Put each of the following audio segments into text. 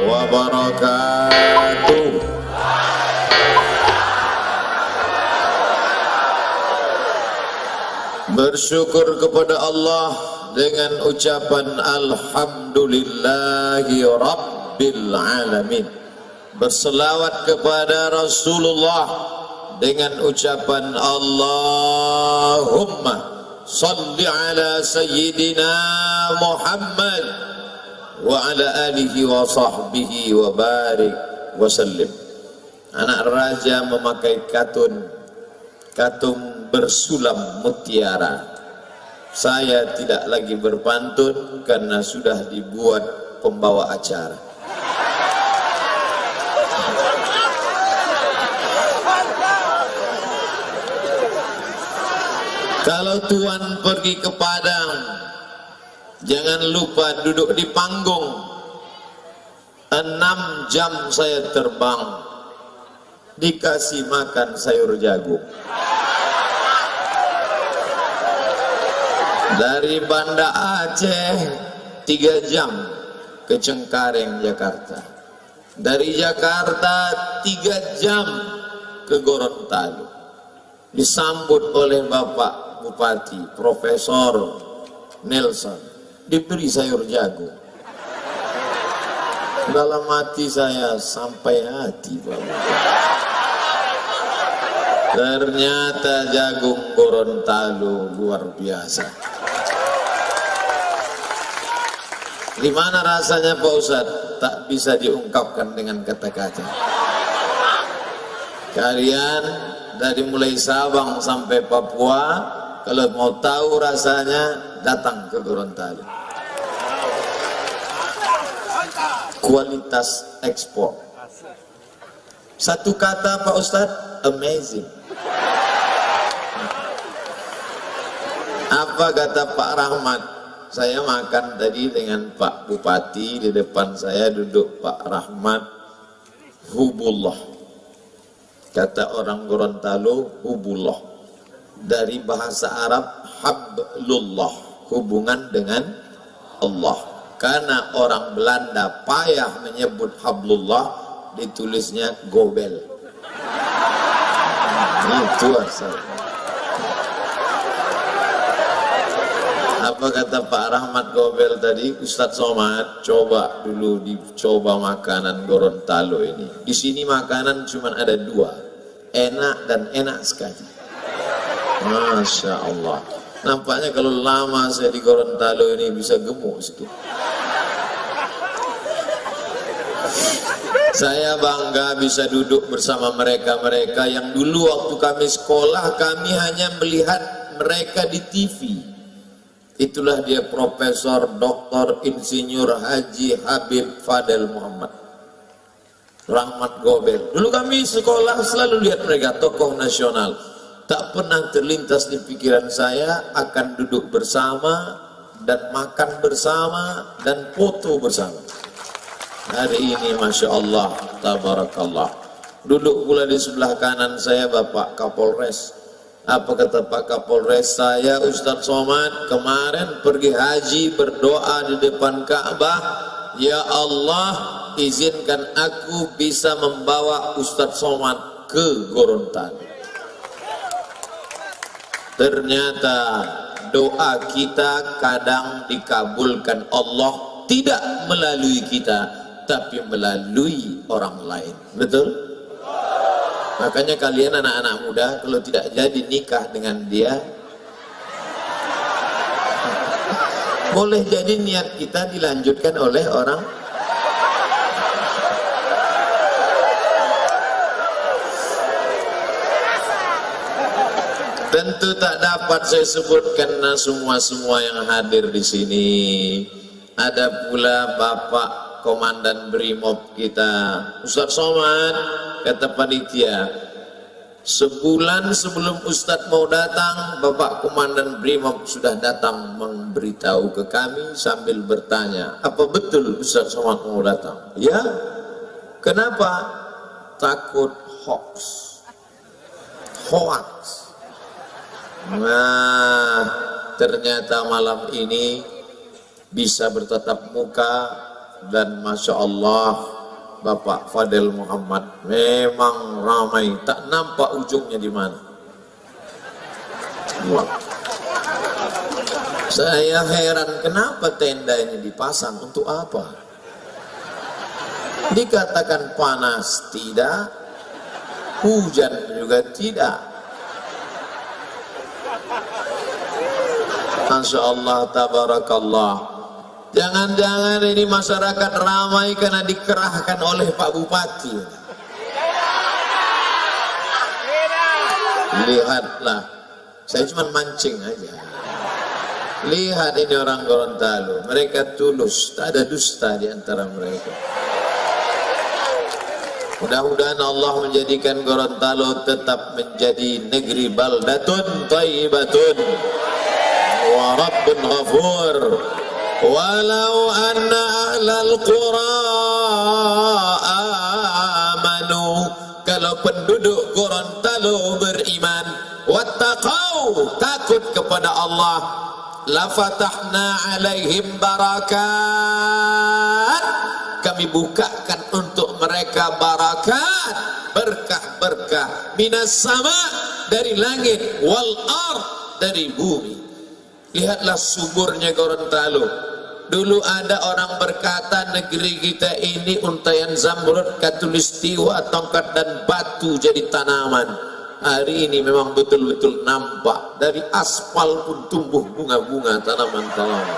wabarakatuh. Bersyukur kepada Allah dengan ucapan alhamdulillahi rabbil alamin. Berselawat kepada Rasulullah dengan ucapan Allahumma salli ala sayyidina Muhammad wa ala alihi wa sahbihi wa barik wa sallim. Anak raja memakai katung bersulam mutiara. Saya tidak lagi berpantun karena sudah dibuat pembawa acara. Kalau Tuan pergi ke Padang, jangan lupa duduk di panggung. 6 jam saya terbang, dikasih makan sayur jagung. Dari Banda Aceh 3 jam ke Cengkareng, Jakarta. Dari Jakarta 3 jam ke Gorontalo. Disambut oleh Bapak Bupati Profesor Nelson, diberi sayur jagung. Dalam hati saya, sampai hati Bapak. Ternyata jagung Gorontalo luar biasa. Gimana rasanya Pak Ustadz? Tak bisa diungkapkan dengan kata-kata. Kalian dari mulai Sabang sampai Papua, kalau mau tahu rasanya, datang ke Gorontalo. Kualitas ekspor. Satu kata Pak Ustadz, amazing. Apa kata Pak Rahmat? Saya makan tadi dengan Pak Bupati, di depan saya duduk Pak Rahmat. Hubullah. Kata orang Gorontalo, hubullah. Dari bahasa Arab, hablullah. Hubungan dengan Allah. Karena orang Belanda payah menyebut hablullah, ditulisnya gobel. Itu asal. Apa kata Pak Rahmat Gobel tadi? Ustadz Somad, coba dulu dicoba makanan Gorontalo ini. Di sini makanan cuma ada 2, enak dan enak sekali. Masya Allah. Nampaknya kalau lama saya di Gorontalo ini bisa gemuk sedikit. Saya bangga bisa duduk bersama mereka-mereka yang dulu waktu kami sekolah, kami hanya melihat mereka di TV. Itulah dia Profesor Dr. Insinyur Haji Habib Fadel Muhammad Rahmat Gobel. Dulu kami sekolah selalu lihat mereka, tokoh nasional. Tak pernah terlintas di pikiran saya akan duduk bersama dan makan bersama dan foto bersama. Hari ini Masya Allah, Tabarakallah. Duduk pula di sebelah kanan saya Bapak Kapolres. Apa kata Pak Kapolres? Saya Ustadz Somad kemarin pergi haji, berdoa di depan Ka'bah, ya Allah izinkan aku bisa membawa Ustadz Somad ke Gorontalo. Ternyata doa kita kadang dikabulkan Allah, tidak melalui kita, tapi melalui orang lain. Betul? Makanya kalian anak-anak muda, kalau tidak jadi nikah dengan dia, boleh jadi niat kita dilanjutkan oleh orang. Tentu tak dapat saya sebutkan semua yang hadir di sini. Ada pula Bapak Komandan Brimob kita, Ustadz Somad, kata panitia, sebulan sebelum Ustadz mau datang, Bapak Komandan Brimob sudah datang memberitahu ke kami sambil bertanya, apa betul Ustadz Somad mau datang? Ya. Kenapa? Takut hoax. Nah, ternyata malam ini bisa bertatap muka dan Masya Allah Bapak Fadil Muhammad memang ramai, tak nampak ujungnya di mana. Wah. Saya heran kenapa tenda ini dipasang, untuk apa? Dikatakan panas tidak, hujan juga tidak. Masya Allah, tabarakallah. Jangan-jangan ini masyarakat ramai karena dikerahkan oleh Pak Bupati. Lihatlah, saya cuma mancing aja. Lihat ini orang Gorontalo, mereka tulus, tak ada dusta di antara mereka. Mudah-mudahan Allah menjadikan Gorontalo tetap menjadi negeri baldatun thayyibatun wa rabbun ghafur. Walau anna ahlal qura amanu, kalau penduduk Gorontalo beriman, wattaqau, takut kepada Allah, la fatahna alaihim barakat, kami bukakan untuk mereka barakat, berkah-berkah, minas sama, dari langit, wal ard, dari bumi. Lihatlah suburnya Gorontalo. Dulu ada orang berkata negeri kita ini untayan zamrud, katulistiwa, tongkat dan batu jadi tanaman. Hari ini memang betul-betul nampak, dari aspal pun tumbuh bunga-bunga, tanaman-tanaman.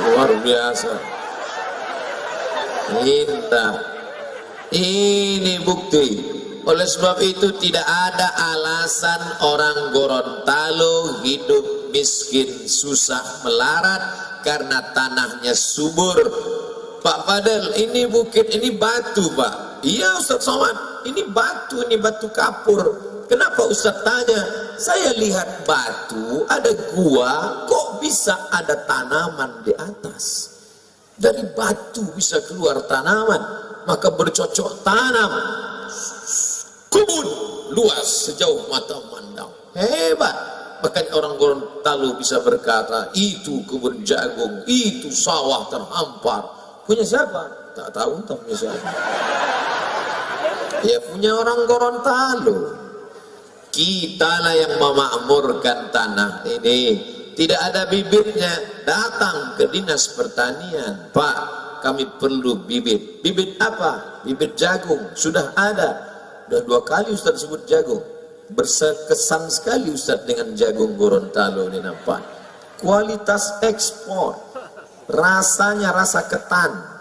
Luar biasa. Indah. Ini bukti. Oleh sebab itu tidak ada alasan orang Gorontalo hidup miskin, susah, melarat karena tanahnya subur. Pak Fadel, ini bukit, ini batu Pak. Iya Ustaz Somad, ini batu kapur. Kenapa Ustaz tanya? Saya lihat batu, ada gua, kok bisa ada tanaman di atas? Dari batu bisa keluar tanaman, maka bercocok tanam. Kebun luas sejauh mata memandang, hebat. Makanya orang Gorontalo bisa berkata, itu kebun jagung, itu sawah terhampar. Punya siapa? Tak tahu, tak punya siapa. Ya punya orang Gorontalo. Kitalah yang memakmurkan tanah ini. Tidak ada bibitnya, datang ke dinas pertanian. Pak, kami perlu bibit. Bibit apa? Bibit jagung, sudah ada. Sudah 2 kali Ustaz sebut jagung. Berkesan sekali Ustaz dengan jagung Gorontalo ini, nampak. Kualitas ekspor, rasanya rasa ketan.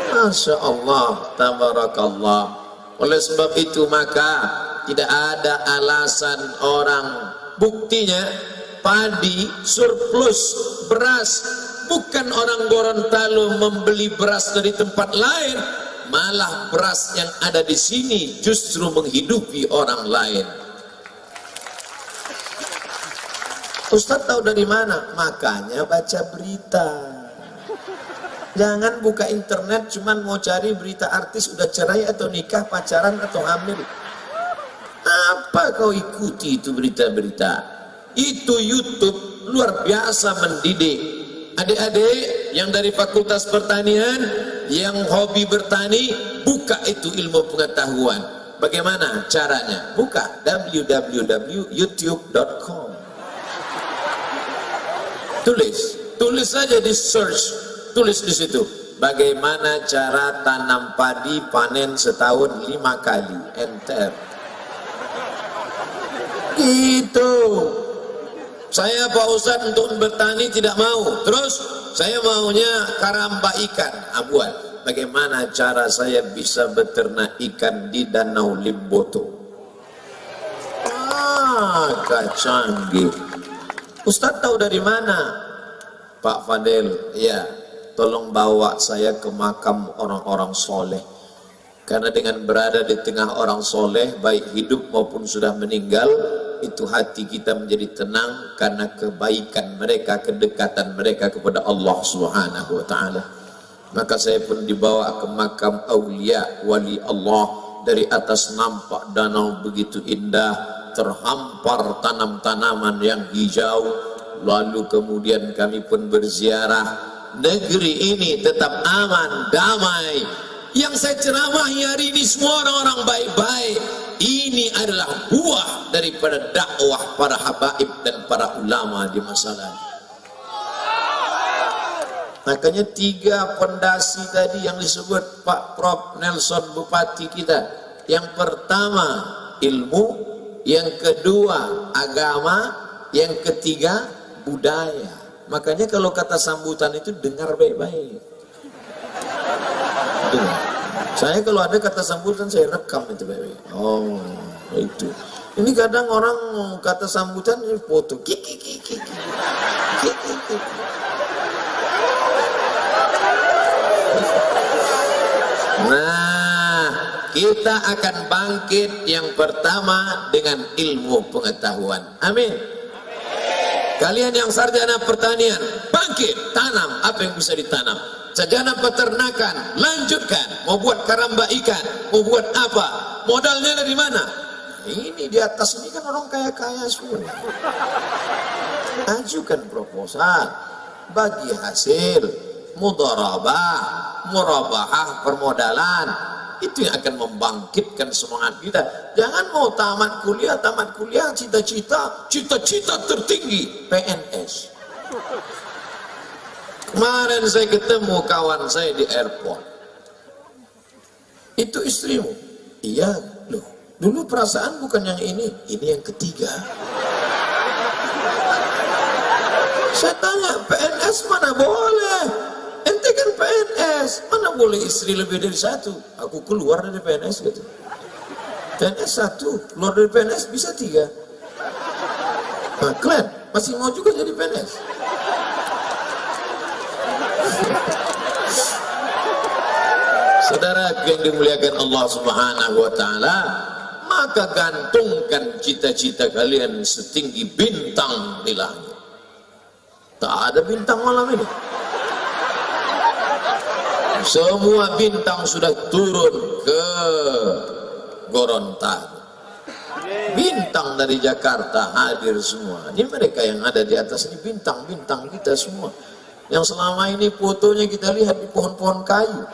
Masya Allah, tabarakallah. Oleh sebab itu maka tidak ada alasan orang, buktinya padi surplus beras, bukan orang Gorontalo membeli beras dari tempat lain, malah beras yang ada di sini justru menghidupi orang lain. Ustaz tahu dari mana? Makanya baca berita. Jangan buka internet cuman mau cari berita artis udah cerai atau nikah, pacaran atau hamil. Apa kau ikuti itu berita-berita? Itu YouTube luar biasa mendidik. Adik-adik yang dari Fakultas Pertanian, yang hobi bertani, buka itu ilmu pengetahuan. Bagaimana caranya? Buka www.youtube.com. Tulis saja di search, tulis di situ. Bagaimana cara tanam padi panen setahun 5 kali, enter. Gitu. Saya Pak Ustadz untuk bertani tidak mau. Terus saya maunya karamba ikan. Buat. Bagaimana cara saya bisa beternak ikan di Danau Limboto? Canggih. Ustadz tahu dari mana? Pak Fadel, ya, tolong bawa saya ke makam orang-orang soleh. Karena dengan berada di tengah orang soleh, baik hidup maupun sudah meninggal, itu hati kita menjadi tenang karena kebaikan mereka, kedekatan mereka kepada Allah Subhanahu wa ta'ala. Maka saya pun dibawa ke makam aulia wali Allah. Dari atas nampak danau begitu indah, terhampar tanam-tanaman yang hijau, lalu kemudian kami pun berziarah. Negeri ini tetap aman, damai. Yang saya ceramahi hari ini semua orang-orang baik-baik. Ini adalah buah daripada dakwah para habaib dan para ulama di masa lalu. Makanya 3 pondasi tadi yang disebut Pak Prof Nelson Bupati kita. Yang pertama ilmu, yang kedua agama, yang ketiga budaya. Makanya kalau kata sambutan itu dengar baik-baik. Dengar. Saya kalau ada kata sambutan saya rekam itu baik-baik. Oh, itu. Ini kadang orang kata sambutan foto. Nah, kita akan bangkit yang pertama dengan ilmu pengetahuan. Amin. Kalian yang sarjana pertanian, bangkit, tanam apa yang bisa ditanam. Sarjana peternakan, lanjutkan. Mau buat karamba ikan, mau buat apa? Modalnya dari mana? Ini di atas ini kan orang kaya-kaya semua. Ajukan proposal, bagi hasil, mudharabah, murabahah permodalan. Itu yang akan membangkitkan semangat kita. Jangan mau tamat kuliah cita-cita tertinggi PNS. Kemarin saya ketemu kawan saya di airport. Itu istrimu? Iya, loh. Dulu perasaan bukan yang ini yang ketiga. Saya tanya, PNS mana boleh? Ente kan PNS, mana boleh istri lebih dari 1? Aku keluar dari PNS gitu. PNS 1, keluar dari PNS bisa 3. Nah, kalian masih mau juga jadi PNS? Saudara yang dimuliakan Allah Subhanahu wa taala, maka gantungkan cita-cita kalian setinggi bintang di langit. Tak ada bintang malam ini. Semua bintang sudah turun ke Gorontalo. Bintang dari Jakarta hadir semua. Ini mereka yang ada di atas ini bintang-bintang kita semua. Yang selama ini fotonya kita lihat di pohon-pohon kayu.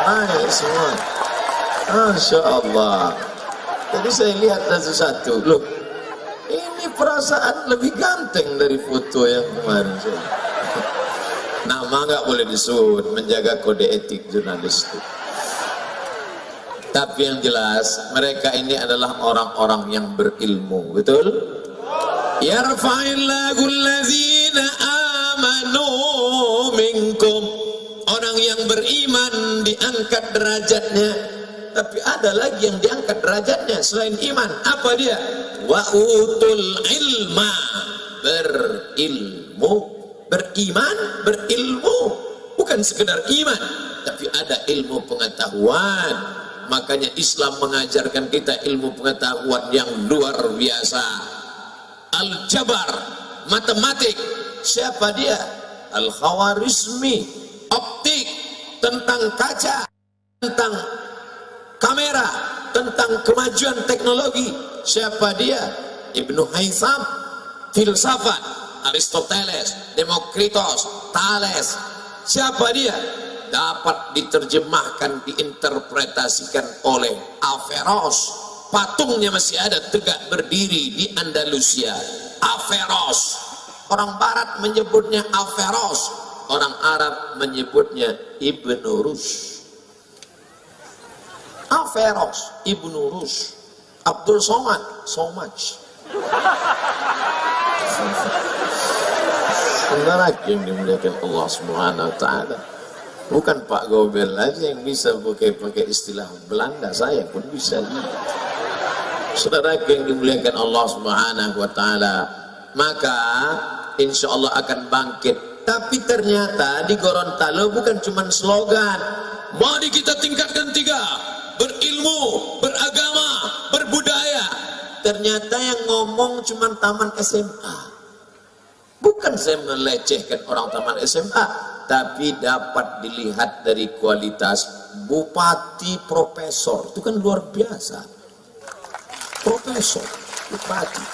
Naik semua. Masya Allah. Jadi saya lihat satu-satu. Loh, ini perasaan lebih ganteng dari foto yang kemarin. Nama nggak boleh disebut, menjaga kode etik jurnalistik. Tapi yang jelas, mereka ini adalah orang-orang yang berilmu, betul? Yarfa'illahu allazina amanu minkum. Orang yang beriman diangkat derajatnya. Tapi ada lagi yang diangkat derajatnya selain iman. Apa dia? Wa utul ilma. Berilmu. Beriman, berilmu. Bukan sekedar iman, tapi ada ilmu pengetahuan. Makanya Islam mengajarkan kita ilmu pengetahuan yang luar biasa. Al-Jabar, matematik. Siapa dia? Al-Khawarizmi, optik, tentang kaca, tentang kamera, tentang kemajuan teknologi. Siapa dia? Ibnu Haytham, filsafat, Aristoteles, Demokritos, Thales. Siapa dia? Dapat diterjemahkan, diinterpretasikan oleh Averroes. Patungnya masih ada tegak berdiri di Andalusia. Averroes. Orang Barat menyebutnya Averroes, orang Arab menyebutnya Ibnu Rushd. Averroes, Ibnu Rushd, Abdul Somad, so much. Saudara yang dimuliakan Allah Subhanahu wa taala. Bukan Pak Gobel aja yang bisa pakai istilah Belanda, saya pun bisa. Saudara yang dimuliakan Allah Subhanahu wa taala, maka insya Allah akan bangkit. Tapi ternyata di Gorontalo bukan cuma slogan. Mari kita tingkatkan 3, berilmu, beragama, berbudaya. Ternyata yang ngomong cuma taman SMA. Bukan saya melecehkan orang taman SMA, tapi dapat dilihat dari kualitas bupati profesor. Itu kan luar biasa. Profesor. profesor, bupati.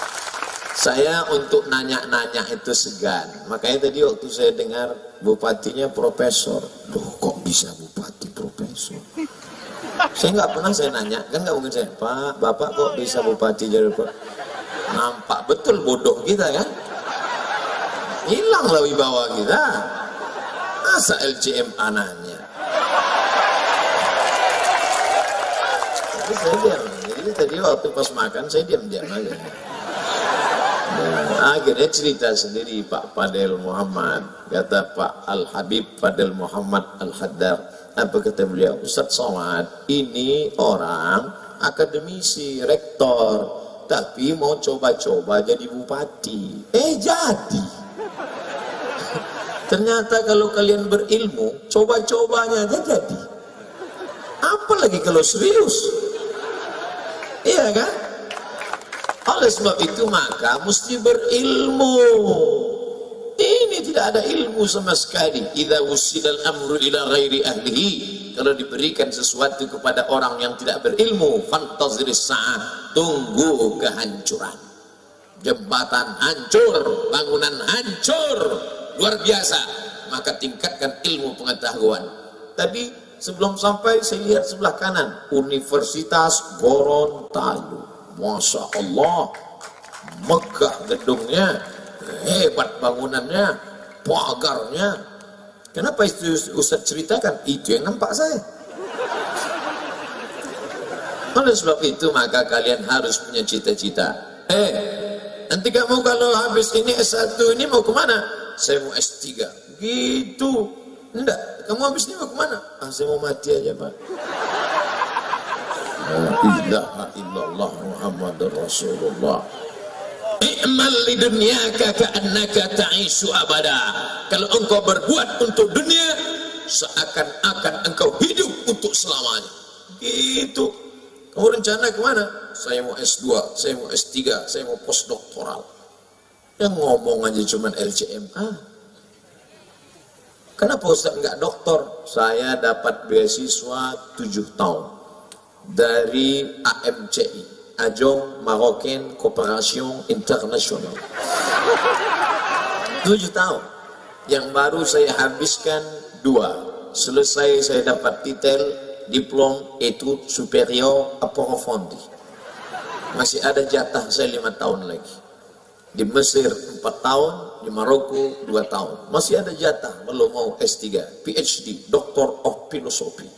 Saya untuk nanya-nanya itu segan. Makanya tadi waktu saya dengar bupatinya profesor, loh kok bisa bupati profesor? Saya nggak pernah saya nanya, kan nggak mungkin saya, Pak, Bapak kok bisa bupati jadi bupati? Nampak betul bodoh kita kan? Hilanglah wibawa kita. Masa LCMA nanya? Tapi saya diam. Jadi tadi waktu pas makan saya diam-diam aja. Nah, akhirnya cerita sendiri Pak Fadel Muhammad. Kata Pak Al-Habib Fadel Muhammad Al-Haddar. Apa kata beliau? Ustadz Somad, ini orang akademisi, rektor, tapi mau coba-coba jadi bupati. Jadi. Ternyata kalau kalian berilmu, coba-cobanya aja jadi. Apalagi kalau serius. Iya kan? Oleh sebab itu maka mesti berilmu. Ini tidak ada ilmu sama sekali. Idza wusidal amru ila ghairi ahlihi. Kalau diberikan sesuatu kepada orang yang tidak berilmu, fantaziris sa'ah, tunggu kehancuran. Jembatan hancur, bangunan hancur, luar biasa. Maka tingkatkan ilmu pengetahuan. Tadi sebelum sampai saya lihat sebelah kanan, Universitas Gorontalo. Masya Allah, megah gedungnya, hebat bangunannya, pagarnya. Kenapa itu Ustaz ceritakan? Itu yang nampak saya. Oleh sebab itu maka kalian harus punya cita-cita. Nanti kamu kalau habis ini S1 ini mau kemana? Saya mau S3. Gitu. Enggak, kamu habis ini mau kemana? Saya mau mati aja Pak. La ilaha illallah Muhammadur Rasulullah. I'mal li dunyaka ka'annaka ta'ishu abada. Kalau engkau berbuat untuk dunia, seakan-akan engkau hidup untuk selamanya. Gitu. Kamu rencana kemana? Saya mau S2, saya mau S3, saya mau postdoktoral. Yang ngomong aja cuman LCMA. Kenapa Ustaz enggak doktor? Saya dapat beasiswa 7 tahun dari AMCI, Ajong Marocain Cooperation International. 7 tahun. Yang baru saya habiskan 2. Selesai saya dapat titel Diplom Etudes Supérieures Approfondies. Masih ada jatah saya 5 tahun lagi. Di Mesir 4 tahun, di Maroko 2 tahun. Masih ada jatah, belum mau S3, PhD, Doctor of Philosophy.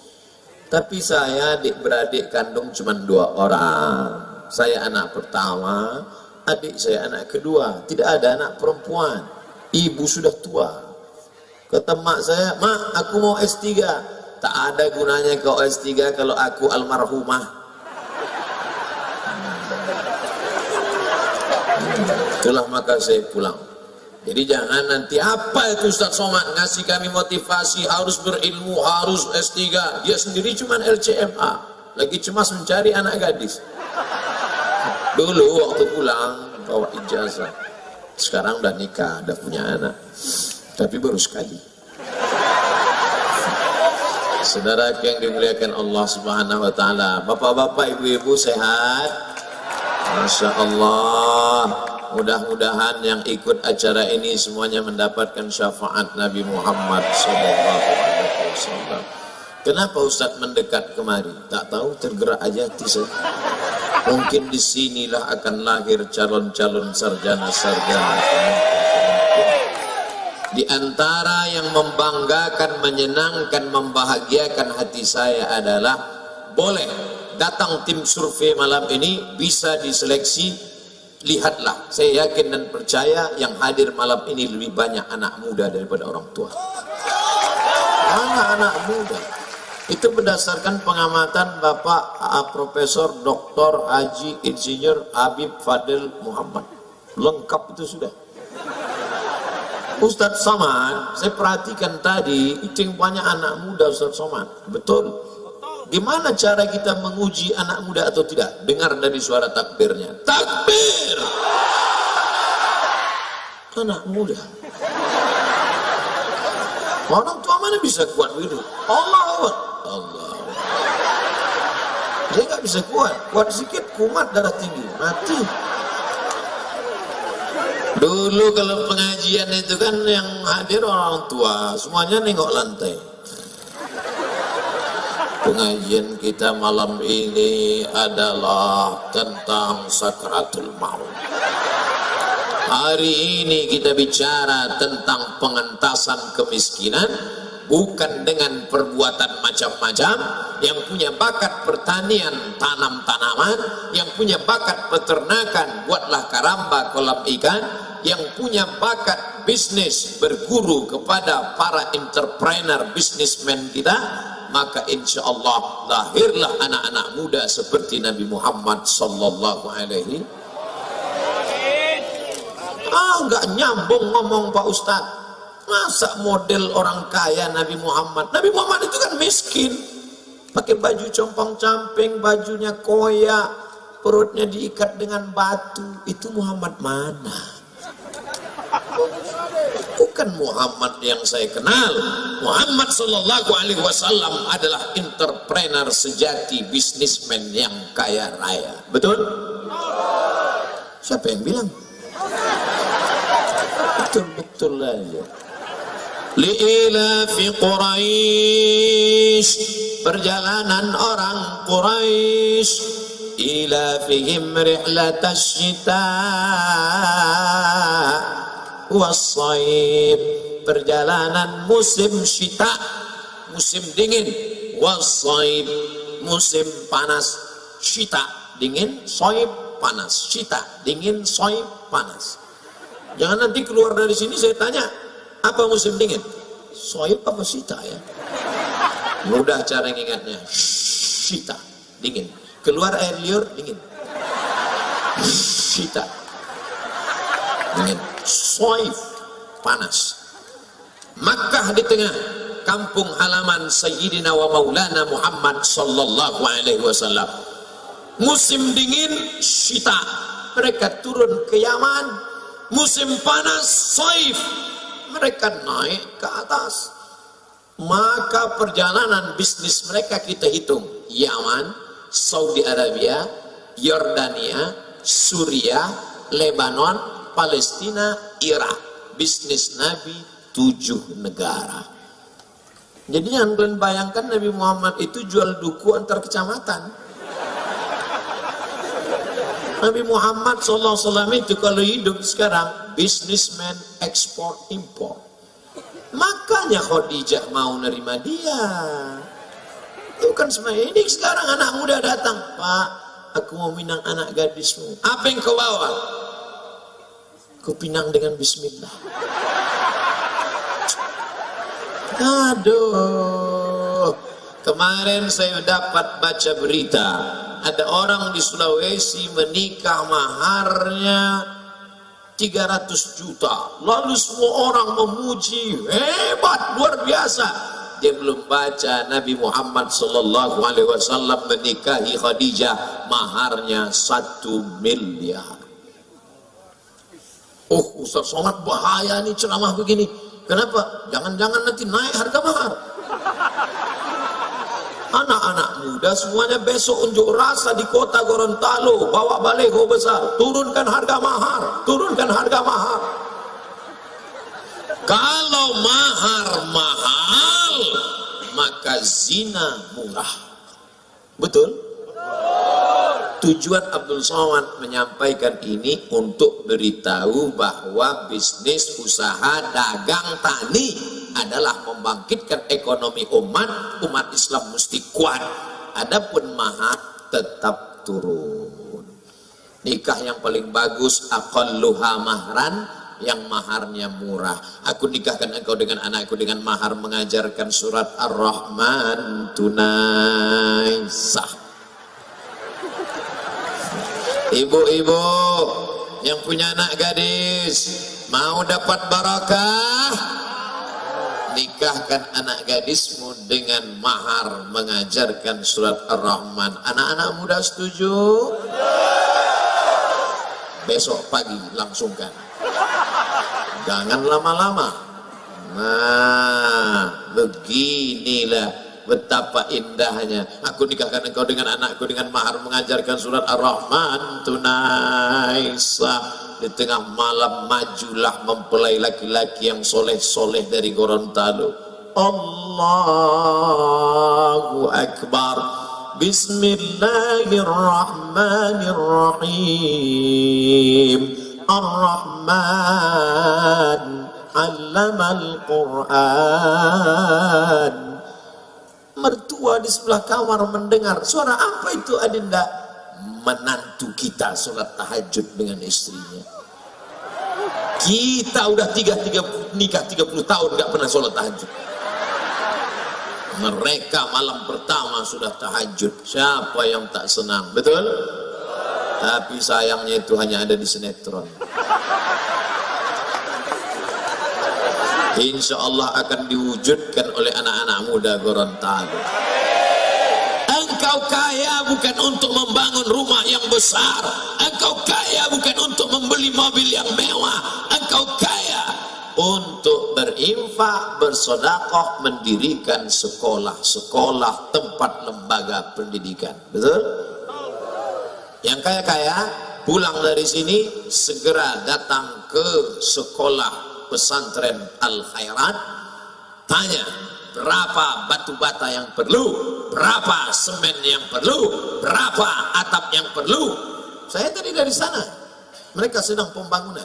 Tapi saya adik-beradik kandung cuma 2 orang. Saya anak pertama, adik saya anak kedua. Tidak ada anak perempuan. Ibu sudah tua. Kata mak saya, "Mak, aku mau S3. Tak ada gunanya kau S3 kalau aku almarhumah." Itulah maka saya pulang. Jadi jangan nanti apa itu Ustaz Somad ngasih kami motivasi harus berilmu, harus S3. Dia sendiri cuma LCMA. Lagi cemas mencari anak gadis. Dulu waktu pulang bawa ijazah. Sekarang udah nikah, udah punya anak. Tapi baru sekali. Saudara yang dimuliakan Allah Subhanahu wa taala. Bapak-bapak, ibu-ibu sehat? Masya Allah. Mudah-mudahan yang ikut acara ini semuanya mendapatkan syafaat Nabi Muhammad SAW. Kenapa Ustaz mendekat kemari? Tak tahu, tergerak aja hati saya. Mungkin disinilah akan lahir calon-calon sarjana-sarjana. Di antara yang membanggakan, menyenangkan, membahagiakan hati saya adalah boleh datang tim survei malam ini bisa diseleksi. Lihatlah, saya yakin dan percaya yang hadir malam ini lebih banyak anak muda daripada orang tua. Anak-anak muda. Itu berdasarkan pengamatan Bapak Profesor Dr. Haji Insinyur Habib Fadel Muhammad. Lengkap itu sudah. Ustadz Somad, saya perhatikan tadi, itu yang banyak anak muda Ustadz Somad. Betul. Gimana cara kita menguji anak muda atau tidak? Dengar dari suara takbirnya. Takbir! Anak muda. Orang tua mana bisa kuat begitu? Allah. Allah. Saya nggak bisa kuat sedikit kumat darah tinggi, mati. Dulu kalau pengajian itu kan yang hadir orang tua, semuanya nengok lantai. Pengajian kita malam ini adalah tentang sakratul maut. Hari ini kita bicara tentang pengentasan kemiskinan, bukan dengan perbuatan macam-macam. Yang punya bakat pertanian, tanam tanaman. Yang punya bakat peternakan, buatlah karamba kolam ikan. Yang punya bakat bisnis, berguru kepada para entrepreneur, bisnismen kita, maka insya Allah lahirlah anak-anak muda seperti Nabi Muhammad sallallahu alaihi. Nggak nyambung ngomong Pak Ustadz. Masa model orang kaya Nabi Muhammad? Nabi Muhammad itu kan miskin, pakai baju compang-camping, bajunya koyak, perutnya diikat dengan batu. Itu Muhammad mana? Bukan Muhammad yang saya kenal. Muhammad sallallahu alaihi wasallam adalah entrepreneur sejati, bisnismen yang kaya raya. Betul? Siapa yang bilang? Betul-betul aja. Li'ilafi Quraisy, perjalanan orang Quraisy, ilafihim rihlatas syita was-shaib, perjalanan musim syita, musim dingin, was-shaib, musim panas. Syita dingin, shaib panas. Syita dingin, shaib panas. Jangan nanti keluar dari sini saya tanya, apa musim dingin? Shaib apa syita ya? Mudah cara ingatnya. Syita dingin. Keluar air liur dingin. Syita dingin. Shaib panas. Makkah di tengah kampung halaman Sayyidina wa Maulana Muhammad sallallahu alaihi wasallam. Musim dingin syita, mereka turun ke Yaman. Musim panas Saif, mereka naik ke atas. Maka perjalanan bisnis mereka kita hitung: Yaman, Saudi Arabia, Yordania, Suriah, Lebanon, Palestina, Irak. Bisnis Nabi 7 negara. Jadi jangan kalian bayangkan Nabi Muhammad itu jual duku antar kecamatan. Nabi Muhammad SAW itu kalau hidup sekarang bisnismen ekspor impor. Makanya Khadijah mau nerima dia. Itu kan sebenarnya ini sekarang anak muda datang, Pak, aku mau minang anak gadismu. Apa yang kau bawa? Ku pinang dengan bismillah. Aduh, kemarin saya dapat baca berita. Ada orang di Sulawesi menikah maharnya 300 juta. Lalu semua orang memuji, hebat, luar biasa. Dia belum baca Nabi Muhammad sallallahu alaihi wasallam menikahi Khadijah maharnya 1 miliar. Oh, Ustaz Somad bahaya nih ceramah begini. Kenapa? Jangan-jangan nanti naik harga mahar. Anak-anak muda semuanya besok unjuk rasa di kota Gorontalo, bawa baliho besar, turunkan harga mahar, turunkan harga mahar. Kalau mahar mahal, maka zina murah. Betul? Tujuan Abdul Somad menyampaikan ini untuk beritahu bahwa bisnis, usaha, dagang, tani adalah membangkitkan ekonomi umat Islam mesti kuat. Adapun mahar tetap turun. Nikah yang paling bagus aqalluha mahran, yang maharnya murah. Aku nikahkan engkau dengan anakku dengan mahar mengajarkan surat Ar-Rahman tunai sah. Ibu-ibu yang punya anak gadis mau dapat barakah, nikahkan anak gadismu dengan mahar mengajarkan surat Ar-Rahman. Anak-anak muda setuju? Besok pagi langsungkan, jangan lama-lama. Nah, beginilah betapa indahnya. Aku nikahkan engkau dengan anakku dengan mahar mengajarkan surat Ar-Rahman tunai sah. Di tengah malam majulah mempelai laki-laki yang soleh-soleh dari Gorontalo. Allahu Akbar. Bismillahirrahmanirrahim. Ar-Rahman 'allamal Qur'an. Mertua di sebelah kamar mendengar suara apa itu Adinda? Menantu kita sholat tahajud dengan istrinya. Kita udah nikah 30 tahun gak pernah sholat tahajud. Mereka malam pertama sudah tahajud. Siapa yang tak senang? Betul? Tapi sayangnya itu hanya ada di sinetron. Insya Allah akan diwujudkan oleh anak-anak muda Gorontalo. Engkau kaya bukan untuk membangun rumah yang besar. Engkau kaya bukan untuk membeli mobil yang mewah. Engkau kaya untuk berinfak, bersedekah, mendirikan sekolah-sekolah, tempat lembaga pendidikan. Betul? Yang kaya-kaya pulang dari sini segera datang ke sekolah pesantren Al-Khairat, tanya berapa batu bata yang perlu, berapa semen yang perlu, berapa atap yang perlu. Saya tadi dari sana, mereka sedang pembangunan.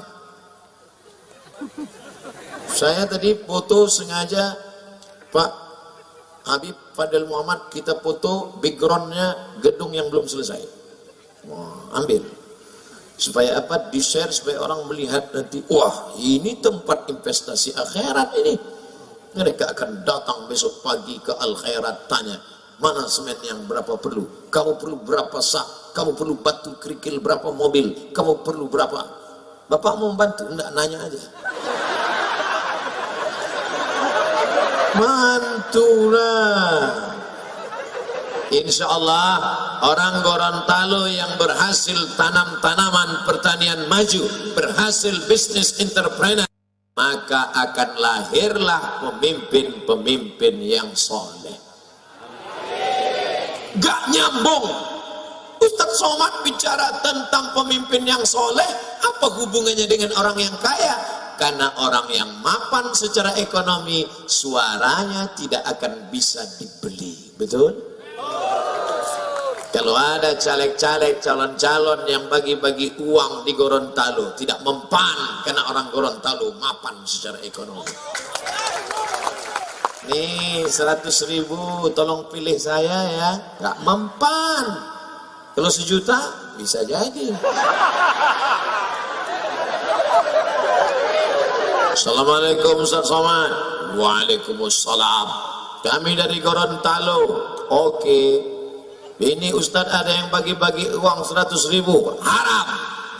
Saya tadi foto sengaja, Pak Habib Fadil Muhammad, kita foto backgroundnya gedung yang belum selesai. Wah, ambil supaya apa? Di share supaya orang melihat nanti, wah ini tempat investasi akhirat ini. Mereka akan datang besok pagi ke Al-Khairat, tanya mana semen yang berapa perlu, kamu perlu berapa sak, kamu perlu batu kerikil berapa mobil, kamu perlu berapa. Bapak mau membantu? Enggak, nanya aja. Mantulah. Insya Allah orang Gorontalo yang berhasil tanam tanaman pertanian maju, berhasil bisnis entrepreneur, maka akan lahirlah pemimpin-pemimpin yang soleh. Gak nyambung. Ustadz Somad bicara tentang pemimpin yang soleh, apa hubungannya dengan orang yang kaya? Karena orang yang mapan secara ekonomi, suaranya tidak akan bisa dibeli. Betul? Kalau ada caleg-caleg, calon-calon yang bagi-bagi uang di Gorontalo, tidak mempan karena orang Gorontalo mapan secara ekonomi. Nih 100.000 tolong pilih saya ya, gak mempan. Kalau 1 juta bisa jadi. Assalamualaikum Ustaz Somad. Waalaikumsalam. Kami dari Gorontalo. Oke. Ini Ustadz ada yang bagi-bagi uang 100.000, haram.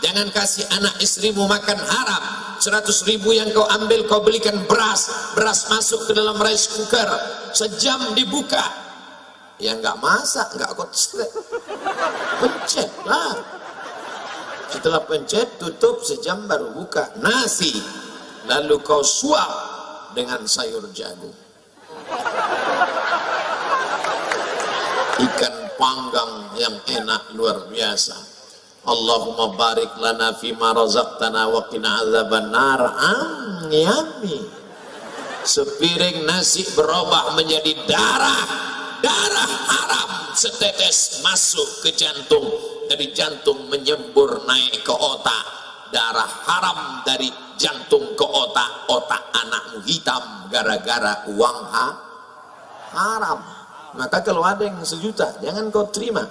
Jangan kasih anak istrimu makan haram. 100.000 yang kau ambil, kau belikan beras. Beras masuk ke dalam rice cooker, sejam dibuka. Ya nggak masak, nggak kotak. Pencet lah. Setelah pencet, tutup, sejam baru buka. Nasi, lalu kau suap dengan sayur jagung. Ikan panggang yang enak luar biasa. Allahumma barik lana fima razaqtana wa qina azabannar. Yummy. Sepiring nasi berubah menjadi darah haram setetes masuk ke jantung, dari jantung menyembur naik ke otak. Darah haram dari jantung ke otak, otak anakmu hitam gara-gara uang haram. Maka kalau ada yang 1 juta, jangan kau terima.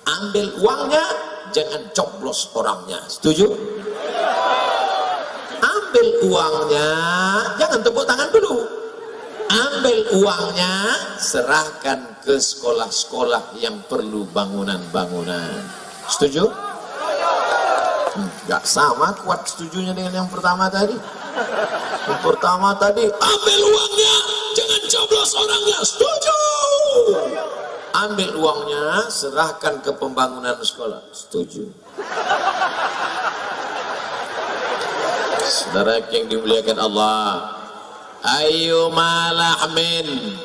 Ambil uangnya, jangan coblos orangnya. Setuju? Ambil uangnya, jangan tepuk tangan dulu. Ambil uangnya, serahkan ke sekolah-sekolah yang perlu bangunan-bangunan. Setuju? Gak sama kuat setujunya dengan yang pertama tadi. Yang pertama tadi, ambil uangnya, jangan coblos orangnya. Setuju? Ambil uangnya, serahkan ke pembangunan sekolah. Setuju? Saudara yang dimuliakan Allah, ayyuma lahmin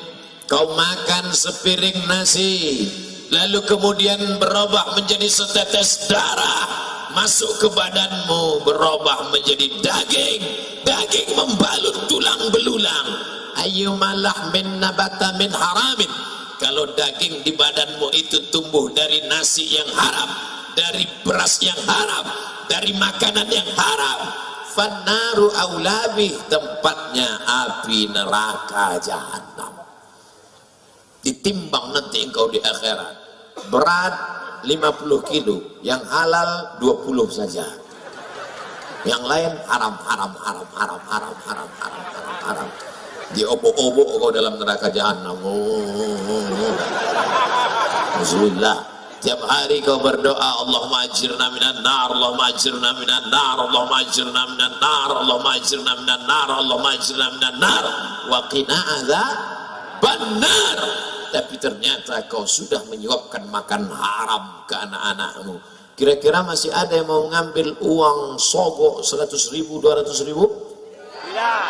Kau makan sepiring nasi, lalu kemudian berubah menjadi setetes darah masuk ke badanmu, berubah menjadi daging, daging membalut tulang belulang. Ayyuma lahmin nabata min haramin, kalau daging di badanmu itu tumbuh dari nasi yang haram, dari beras yang haram, dari makanan yang haram, fannaru aulabih, tempatnya api neraka jahanam. Ditimbang nanti engkau di akhirat, berat 50 kilo, yang halal 20 saja, yang lain haram, haram, haram, haram, haram, haram, haram, haram, haram. Diobok-obok kau dalam neraka jahanam. Bismillah. Tiap hari kau berdoa, Allahumma ajirna minan nar, Allahumma ajirna minan nar, Allahumma ajirna minan nar, Allahumma ajirna minan nar, Allahumma ajirna minan nar, wa qina adzaban nar. Tapi ternyata kau sudah menyuapkan makan haram ke anak-anakmu. Kira-kira masih ada yang mau ngambil uang sogok 100.000, 200.000? Ya.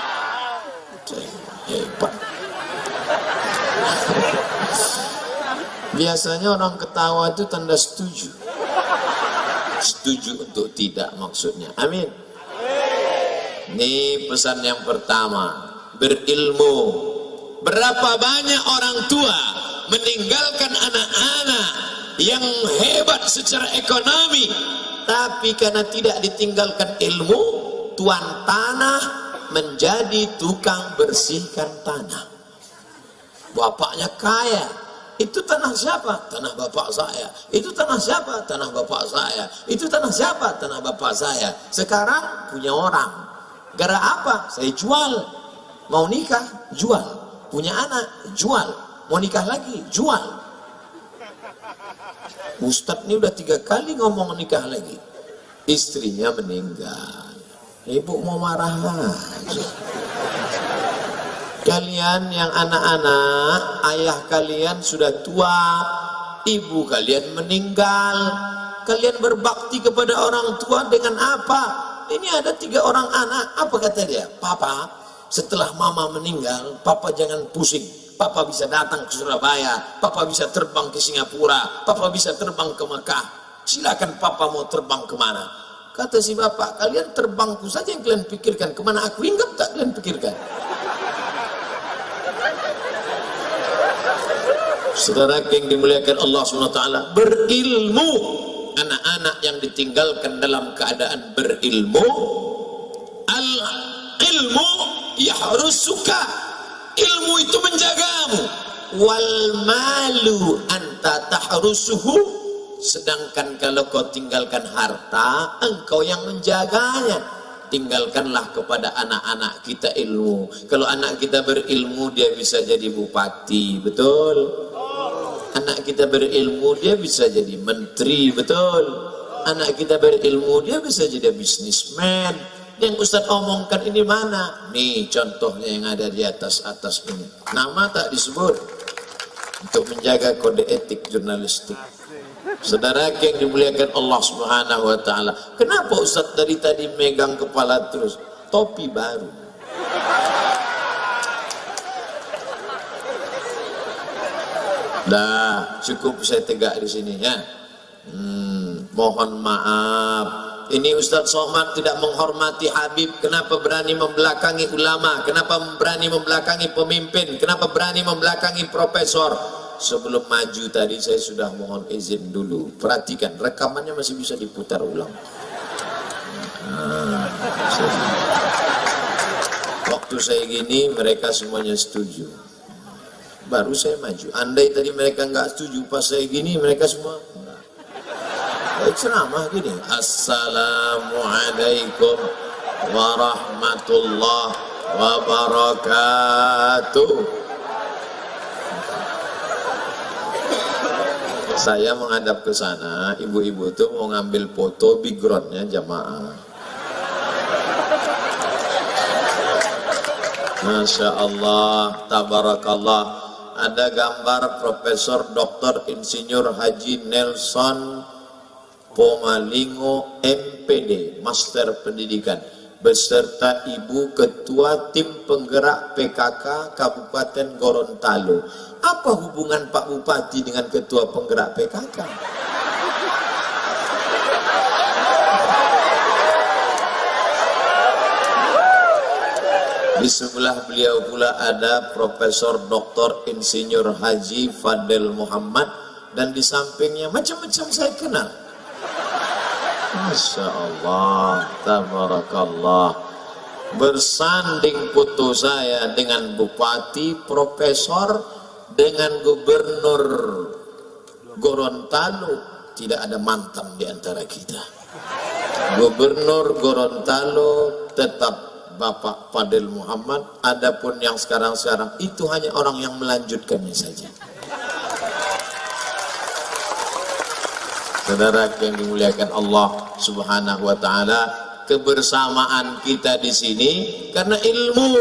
Hebat. Biasanya orang ketawa itu tanda setuju. Setuju untuk tidak maksudnya. Amin. Ini pesan yang pertama, berilmu. Berapa banyak orang tua meninggalkan anak-anak yang hebat secara ekonomi, tapi karena tidak ditinggalkan ilmu, tuan tanah menjadi tukang bersihkan tanah. Bapaknya kaya, itu tanah siapa? Tanah bapak saya. Itu tanah siapa? Tanah bapak saya. Itu tanah siapa? Tanah bapak saya. Sekarang punya orang. Gara apa? Saya jual. Mau nikah? Jual. Punya anak? Jual. Mau nikah lagi? Jual. Ustadz ini udah 3 kali ngomong nikah lagi. Istrinya meninggal. Ibu mau marah aja. Kalian yang anak-anak, ayah kalian sudah tua, ibu kalian meninggal, kalian berbakti kepada orang tua dengan apa? Ini ada 3 orang anak, apa kata dia? Papa, setelah mama meninggal, papa jangan pusing, papa bisa datang ke Surabaya, papa bisa terbang ke Singapura, papa bisa terbang ke Mekah, silakan papa mau terbang kemana? Kata si bapak, kalian terbangku saja yang kalian pikirkan, kemana aku hinggap tak kalian pikirkan. Saudara yang dimuliakan Allah SWT, berilmu. Anak-anak yang ditinggalkan dalam keadaan berilmu, al-ilmu yahrusuka, ilmu itu menjagamu, wal malu anta tahrusuhu, sedangkan kalau kau tinggalkan harta, engkau yang menjaganya. Tinggalkanlah kepada anak-anak kita ilmu. Kalau anak kita berilmu, dia bisa jadi bupati, betul? Anak kita berilmu, dia bisa jadi menteri, betul? Anak kita berilmu, dia bisa jadi bisnismen. Yang Ustadz omongkan ini mana? Nih contohnya yang ada di atas ini. Nama tak disebut, untuk menjaga kode etik jurnalistik. Saudara yang dimuliakan Allah Subhanahu wa taala. Kenapa Ustaz dari tadi megang kepala terus? Topi baru. Dah, cukup saya tegak di sini ya. Mohon maaf. Ini Ustaz Somad tidak menghormati Habib. Kenapa berani membelakangi ulama? Kenapa berani membelakangi pemimpin? Kenapa berani membelakangi profesor? Sebelum maju tadi saya sudah mohon izin dulu. Perhatikan, rekamannya masih bisa diputar ulang. Waktu saya gini mereka semuanya setuju, baru saya maju. Andai tadi mereka nggak setuju pas saya gini, mereka semua ceramah gini, Assalamualaikum warahmatullahi wabarakatuh. Saya menghadap ke sana, ibu-ibu tuh mau ngambil foto backgroundnya jamaah. Masya Allah, tabarakallah. Ada gambar Profesor Dr. Insinyur Haji Nelson Pomalingo MPD, Master Pendidikan. beserta Ibu Ketua Tim Penggerak PKK Kabupaten Gorontalo. Apa hubungan Pak Bupati dengan Ketua Penggerak PKK? Di sebelah beliau pula ada Profesor Dr. Insinyur Haji Fadel Muhammad, dan di sampingnya macam-macam saya kenal. Masya Allah, tabarakallah. Bersanding foto saya dengan Bupati, Profesor, dengan Gubernur Gorontalo. Tidak ada mantan di antara kita. Gubernur Gorontalo tetap Bapak Fadel Muhammad, adapun yang sekarang-sekarang itu hanya orang yang melanjutkannya saja. Saudara yang dimuliakan Allah Subhanahu wa taala, kebersamaan kita di sini karena ilmu.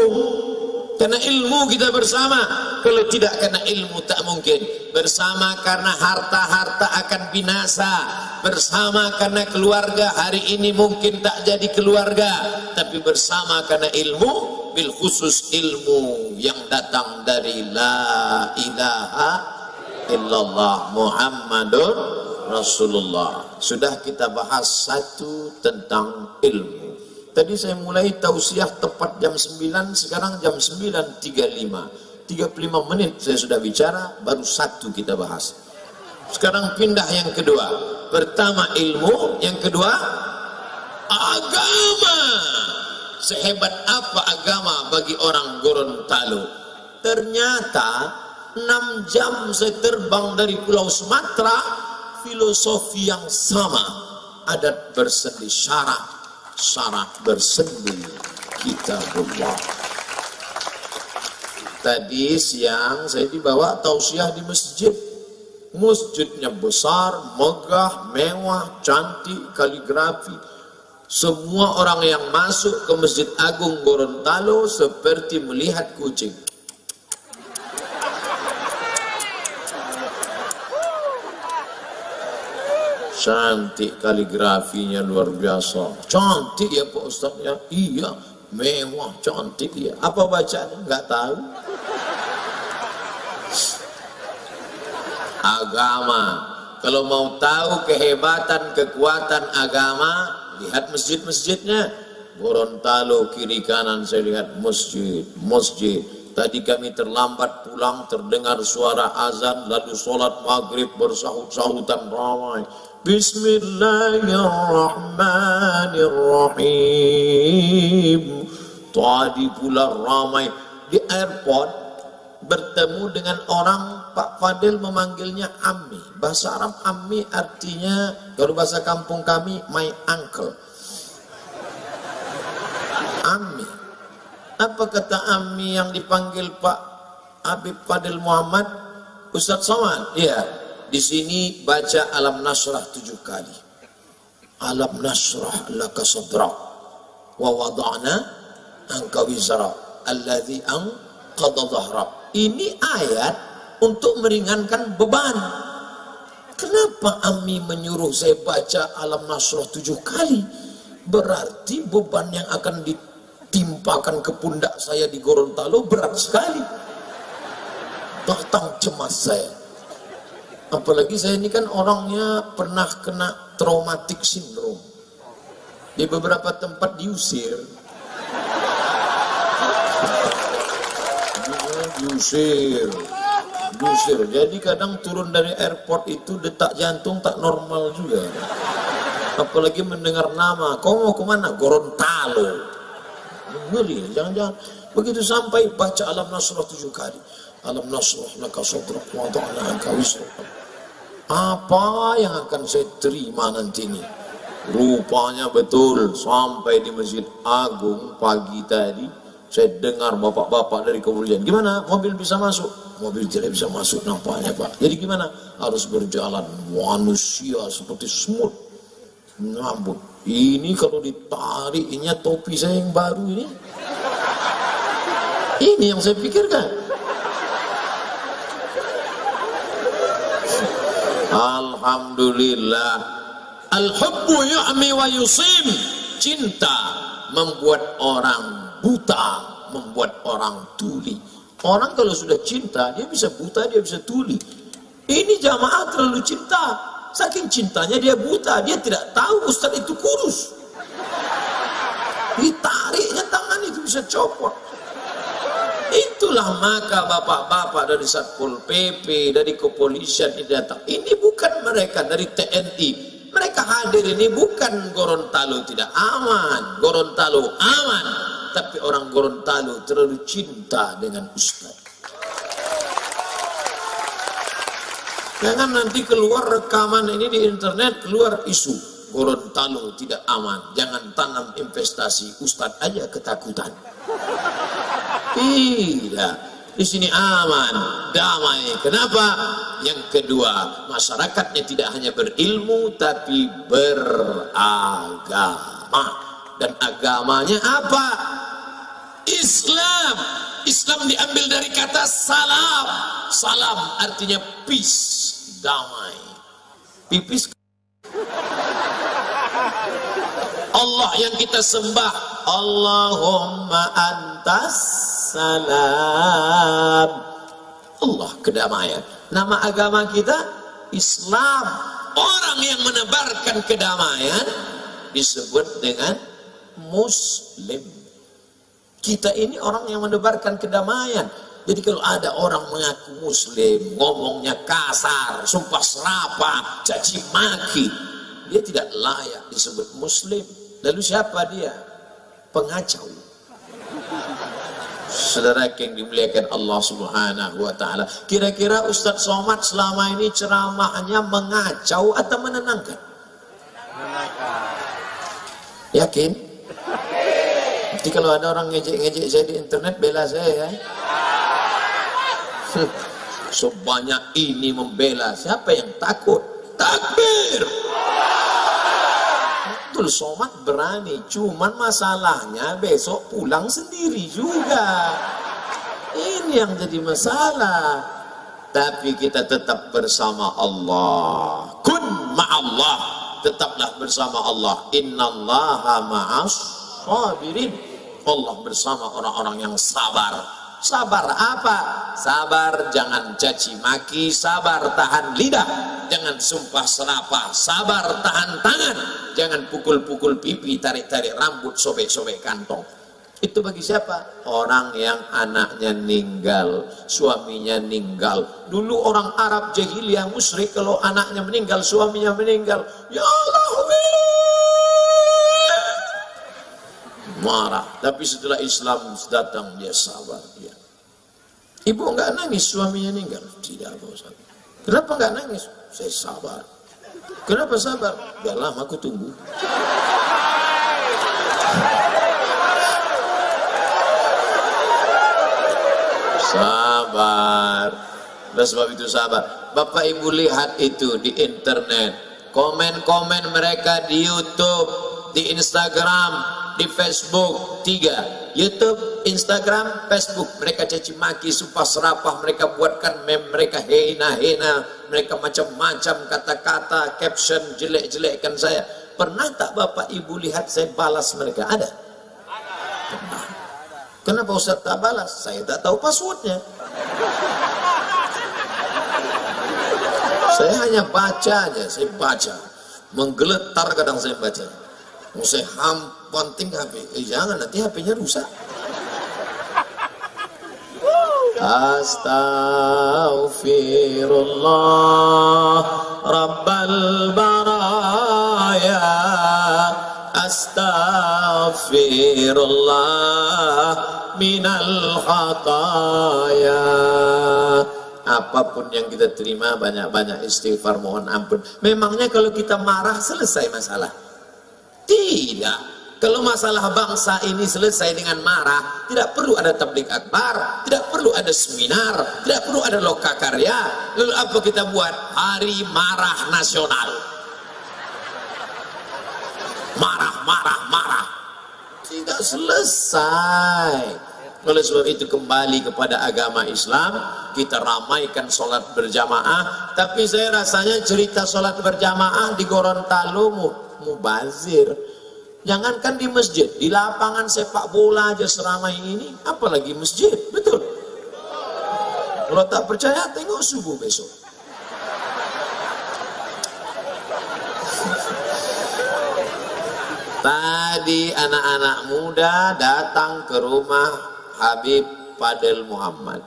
Karena ilmu kita bersama. Kalau tidak karena ilmu tak mungkin. Bersama karena harta-harta akan binasa. Bersama karena keluarga hari ini mungkin tak jadi keluarga. Tapi bersama karena ilmu, bil khusus ilmu yang datang dari la ilaha illallah Muhammadur Rasulullah. Sudah kita bahas satu tentang ilmu. Tadi saya mulai tausiah tepat jam 9, sekarang jam 9.35. 35 menit saya sudah bicara, baru satu kita bahas. Sekarang pindah yang kedua. Pertama ilmu, yang kedua agama. Sehebat apa agama bagi orang Gorontalo? Ternyata 6 jam saya terbang dari Pulau Sumatera, filosofi yang sama. Adat bersendi syarat, syarat bersendi kitabullah. Tadi siang saya dibawa tausiah di masjid. Masjidnya besar, megah, mewah, cantik, kaligrafi. Semua orang yang masuk ke Masjid Agung Gorontalo seperti melihat kucing. Cantik kaligrafinya, luar biasa. Cantik ya Pak Ustaznya? Iya, mewah, cantik ya. Apa bacanya? Nggak tahu. Agama. Kalau mau tahu kehebatan, kekuatan agama, lihat masjid-masjidnya. Gorontalo kiri kanan saya lihat masjid, masjid. Tadi kami terlambat pulang, terdengar suara azan, lalu sholat maghrib bersahut-sahutan ramai. Bismillahirrahmanirrahim. Tadi pula ramai di airport, bertemu dengan orang, Pak Fadel memanggilnya Ammi. Bahasa Arab Ammi artinya, kalau bahasa kampung kami, my uncle. Ammi. Apa kata Ammi yang dipanggil Pak Habib Fadel Muhammad? Ustaz Somad? Iya. Di sini baca Alam Nasrah 7 kali. Alam Nasrah laka sadrak wa wada'na anka wizrak alladhi anqadha dhahrak. Ini ayat untuk meringankan beban. Kenapa Ami menyuruh saya baca Alam Nasrah 7 kali? Berarti beban yang akan ditimpakan ke pundak saya di Gorontalo berat sekali. Datang cemas saya. Apalagi saya ini kan orangnya pernah kena traumatic syndrome. Di beberapa tempat diusir. Diusir. Jadi kadang turun dari airport itu detak jantung tak normal juga. Apalagi mendengar nama, kau mau kemana? Gorontalo. Ngeri, jangan-jangan. Begitu sampai baca Alam Nasrah 7 kali. Alam Nasrah laka sadrak wa wada'na anka wizrak. Apa yang akan saya terima nanti ini? Rupanya betul, sampai di Masjid Agung pagi tadi saya dengar bapak-bapak dari kepolisian. Gimana? Mobil bisa masuk? Mobil tidak bisa masuk nampaknya Pak. Jadi gimana? Harus berjalan manusia seperti semut. Ngambut. Ini kalau ditariknya topi saya yang baru ini. Ini yang saya pikirkan. Alhamdulillah. Al-hubbu yu'mi wa yusim. Cinta membuat orang buta, membuat orang tuli. Orang kalau sudah cinta, dia bisa buta, dia bisa tuli. Ini jamaah terlalu cinta, saking cintanya dia buta, dia tidak tahu ustaz itu kurus. Ditariknya tangan itu bisa copot. Itulah maka bapak-bapak dari Satpol PP, dari kepolisian ini datang. Ini bukan mereka dari TNI. Mereka hadir ini bukan Gorontalo tidak aman, Gorontalo aman, tapi orang Gorontalo terlalu cinta dengan ustaz. Jangan nanti keluar rekaman ini di internet, keluar isu Gorontalo tidak aman, jangan tanam investasi, ustaz aja ketakutan. Tidak, di sini aman, damai. Kenapa? Yang kedua, masyarakatnya tidak hanya berilmu tapi beragama. Dan agamanya apa? Islam. Islam diambil dari kata salam. Salam artinya peace, damai. Pipis. Allah yang kita sembah, Allahumma antas salam. Allah kedamaian. Nama agama kita Islam. Orang yang menebarkan kedamaian disebut dengan Muslim. Kita ini orang yang menebarkan kedamaian. Jadi kalau ada orang mengaku Muslim, ngomongnya kasar, sumpah serapah, caci maki, dia tidak layak disebut Muslim. Lalu siapa dia? Pengacau. Saudara yang dimuliakan Allah Subhanahu wa taala, kira-kira Ustadz Somad selama ini ceramahnya mengacau atau menenangkan? Yakin? Jadi kalau ada orang ngejek-ngejek saya di internet, bela saya ya. Sebanyak ini membela, siapa yang takut? Takbir. Betul, Somad berani, cuman masalahnya besok pulang sendiri juga. Ini yang jadi masalah. Tapi kita tetap bersama Allah. Kun ma'allah, tetaplah bersama Allah. Innallaha ma'as sabirin. Allah bersama orang-orang yang sabar. Sabar apa? Sabar jangan caci maki, sabar tahan lidah, jangan sumpah serapah, sabar tahan tangan, jangan pukul-pukul pipi, tarik-tarik rambut, sobek-sobek kantong. Itu bagi siapa? Orang yang anaknya meninggal, suaminya meninggal. Dulu orang Arab jahiliyah musyrik, kalau anaknya meninggal, suaminya meninggal, ya Allah, marah. Tapi setelah Islam datang, dia sabar. Dia. Ibu enggak nangis suaminya meninggal? Tidak, Pak Ustaz. Kenapa enggak nangis? Saya sabar. Kenapa sabar? Udah lama aku tunggu. Sabar. Dan sebab itu sabar. Bapak Ibu lihat itu di internet, komen-komen mereka di YouTube, di Instagram, di Facebook. 3, YouTube, Instagram, Facebook, mereka caci maki, sumpah serapah, mereka buatkan meme, mereka hina-hina, mereka macam-macam kata-kata, caption jelek-jelekkan saya. Pernah tak Bapak Ibu lihat saya balas mereka? Ada? Pernah. Kenapa Ustaz tak balas? Saya tak tahu passwordnya. Saya hanya baca aja, saya baca, menggeletar kadang saya baca. Saya hampanting HP, jangan nanti HP-nya rusak. Astaghfirullah Rabbal baraya, astaghfirullah minal khataya. Apapun yang kita terima, banyak-banyak istighfar, mohon ampun. Memangnya kalau kita marah selesai masalah? Tidak. Kalau masalah bangsa ini selesai dengan marah, tidak perlu ada tabligh akbar, tidak perlu ada seminar, tidak perlu ada lokakarya. Lalu apa kita buat? Hari marah nasional. Marah, marah, marah. Tidak selesai. Oleh sebab itu kembali kepada agama Islam, kita ramaikan sholat berjamaah. Tapi saya rasanya cerita sholat berjamaah di Gorontalo mubazir. Jangankan di masjid, di lapangan sepak bola aja seramai ini, apalagi masjid, betul? Kalau tak percaya, tengok subuh besok. Tadi anak-anak muda datang ke rumah Habib Fadel Muhammad.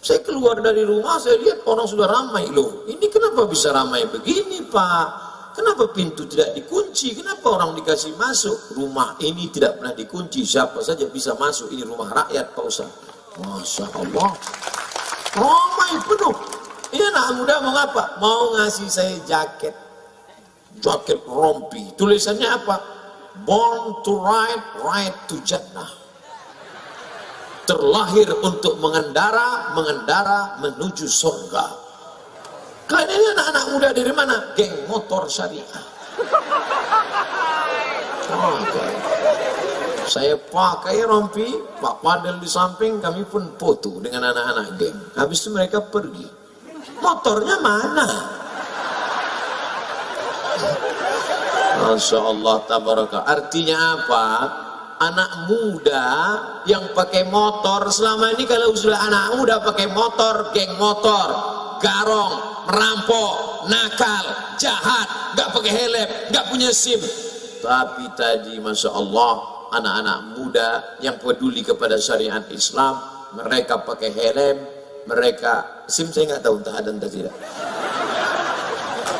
Saya keluar dari rumah, saya lihat orang sudah ramai. Loh, ini kenapa bisa ramai begini, Pak? Kenapa pintu tidak dikunci? Kenapa orang dikasih masuk? Rumah ini tidak pernah dikunci, siapa saja bisa masuk. Ini rumah rakyat, Pak Ustaz. Masya Allah, ramai penuh. Ini anak muda mau ngapa? Mau ngasih saya jaket rompi. Tulisannya apa? Born to ride, ride to Jannah. Terlahir untuk mengendara menuju surga. Kalian ini anak-anak muda dari mana? Geng motor syariah. Okay. Saya pakai rompi, Pak Fadel di samping, kami pun foto dengan anak-anak geng. Habis itu mereka pergi. Motornya mana? Masya Allah, tabaraka. Artinya apa? Anak muda yang pakai motor selama ini, kalau sudah anak muda pakai motor, geng motor, garong, merampok, nakal, jahat, nggak pakai helm, nggak punya SIM. Tapi tadi Masya Allah, anak-anak muda yang peduli kepada syariat Islam, mereka pakai helm, mereka SIM saya nggak tahu entah ada entah tidak.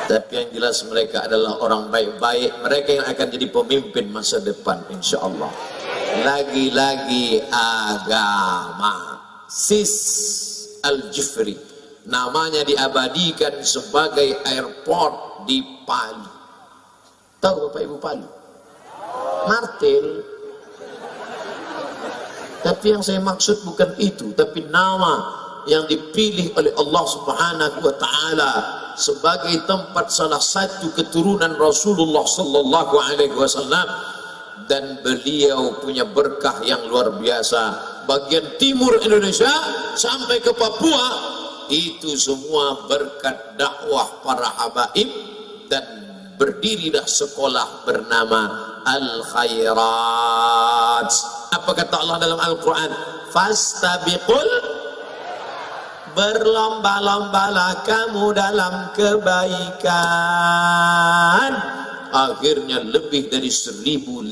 Tapi yang jelas mereka adalah orang baik-baik. Mereka yang akan jadi pemimpin masa depan, insya Allah. Lagi-lagi agama. Sis Al-Jifri, namanya diabadikan sebagai airport di Palu. Tahu Bapak Ibu Palu? Martil. Tapi yang saya maksud bukan itu, tapi nama yang dipilih oleh Allah Subhanahu wa Ta'ala sebagai tempat salah satu keturunan Rasulullah Sallallahu Alaihi Wasallam, dan beliau punya berkah yang luar biasa. Bagian timur Indonesia sampai ke Papua itu semua berkat dakwah para habaib, dan berdirilah sekolah bernama Al-Khairat. Apa kata Allah dalam Al-Quran? Fastabiqul, berlomba-lombalah kamu dalam kebaikan. Akhirnya lebih dari 1.500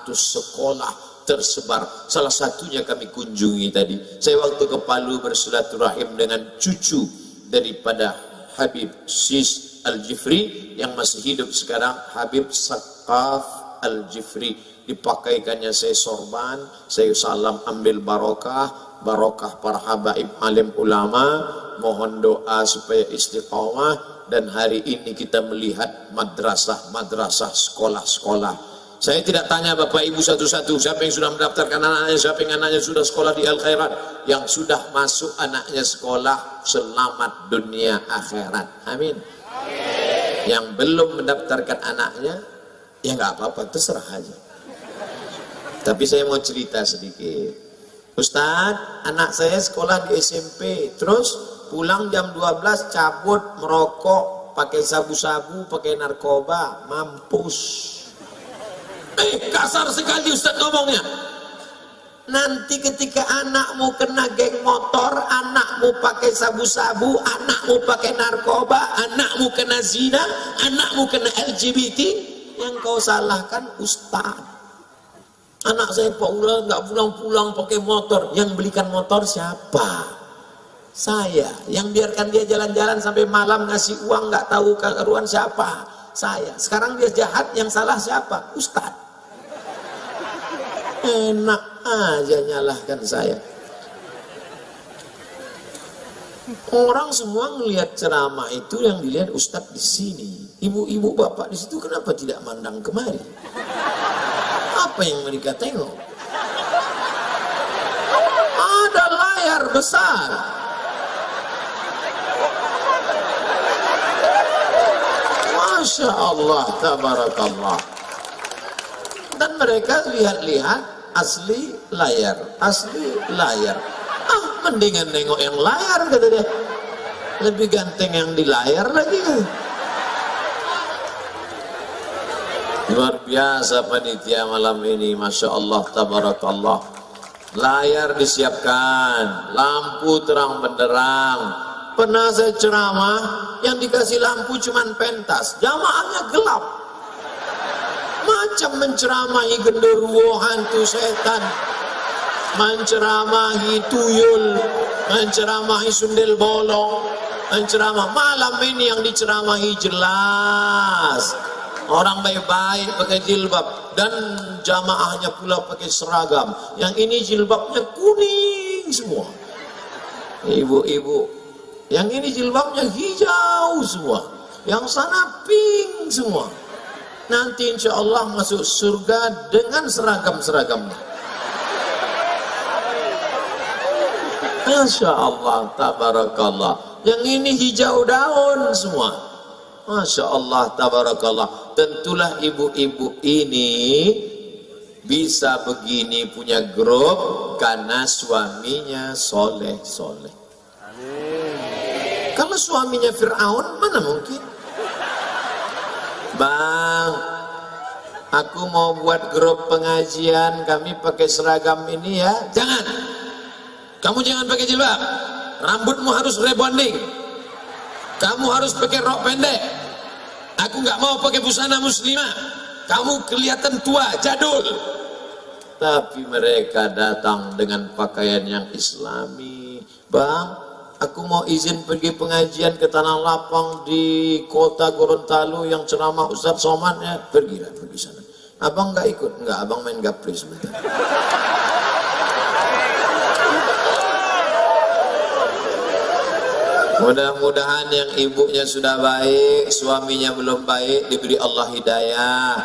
sekolah tersebar. Salah satunya kami kunjungi tadi. Saya waktu ke Palu bersilaturahim dengan cucu daripada Habib Sis Al-Jifri yang masih hidup sekarang, Habib Sakaf Al-Jifri. Dipakaikannya saya sorban, saya salam ambil barokah para habaib alim ulama, mohon doa supaya istiqomah. Dan hari ini kita melihat madrasah, sekolah-sekolah. Saya tidak tanya Bapak Ibu satu-satu siapa yang sudah mendaftarkan anaknya, siapa yang anaknya sudah sekolah di Al-Khairat. Yang sudah masuk anaknya sekolah, selamat dunia akhirat, amin. Yang belum mendaftarkan anaknya, ya nggak apa-apa, terserah aja. Tapi saya mau cerita sedikit. Ustadz, anak saya sekolah di SMP, terus pulang jam 12 cabut, merokok, pakai sabu-sabu, pakai narkoba, mampus. Kasar sekali Ustadz ngomongnya. Nanti ketika anakmu kena geng motor, anakmu pakai sabu-sabu, anakmu pakai narkoba, anakmu kena zina, anakmu kena LGBT, yang kau salahkan Ustadz. Anak saya Paula nggak pulang-pulang pakai motor, yang belikan motor siapa? Saya. Yang biarkan dia jalan-jalan sampai malam ngasih uang nggak tahu keruan siapa? Saya. Sekarang dia jahat, yang salah siapa? Ustadz. Enak aja nyalahkan saya. Orang semua ngelihat ceramah itu, yang dilihat Ustadz di sini, ibu-ibu bapak di situ, kenapa tidak mandang kemari? Apa yang mereka tengok? Ada layar besar. Masya Allah, tabarakallah. Dan mereka lihat-lihat asli layar. Mendingan nengok yang layar, kata dia. Lebih ganteng yang di layar lagi. Luar biasa panitia malam ini, Masya Allah, tabarakallah. Layar disiapkan, lampu terang benderang. Pernah saya ceramah, yang dikasih lampu cuman pentas, jamaahnya gelap. Macam menceramahi genderuwo, hantu setan, menceramahi tuyul, menceramahi sundel bolong, menceramah. Malam ini yang diceramahi jelas. Orang baik-baik pakai jilbab dan jamaahnya pula pakai seragam. Yang ini jilbabnya kuning semua. Ibu-ibu. Yang ini jilbabnya hijau semua. Yang sana pink semua. Nanti insya Allah masuk surga dengan seragam-seragamnya. Masya Allah, tabarakallah. Yang ini hijau daun semua. Masya Allah, tabarakallah. Tentulah ibu-ibu ini bisa begini punya grup karena suaminya soleh-soleh. Kalau suaminya Fir'aun, mana mungkin? Bang, aku mau buat grup pengajian, kami pakai seragam ini ya. Jangan. Kamu jangan pakai jilbab. Rambutmu harus rebonding. Kamu harus pakai rok pendek. Aku nggak mau pakai busana muslimah. Kamu kelihatan tua, jadul. Tapi mereka datang dengan pakaian yang islami. Bang, aku mau izin pergi pengajian ke Tanah Lapang di kota Gorontalo yang ceramah Ustadz Somad ya. Pergilah, pergi sana. Abang nggak ikut? Nggak, abang main gapri sebentar. Mudah-mudahan yang ibunya sudah baik, suaminya belum baik, diberi Allah hidayah.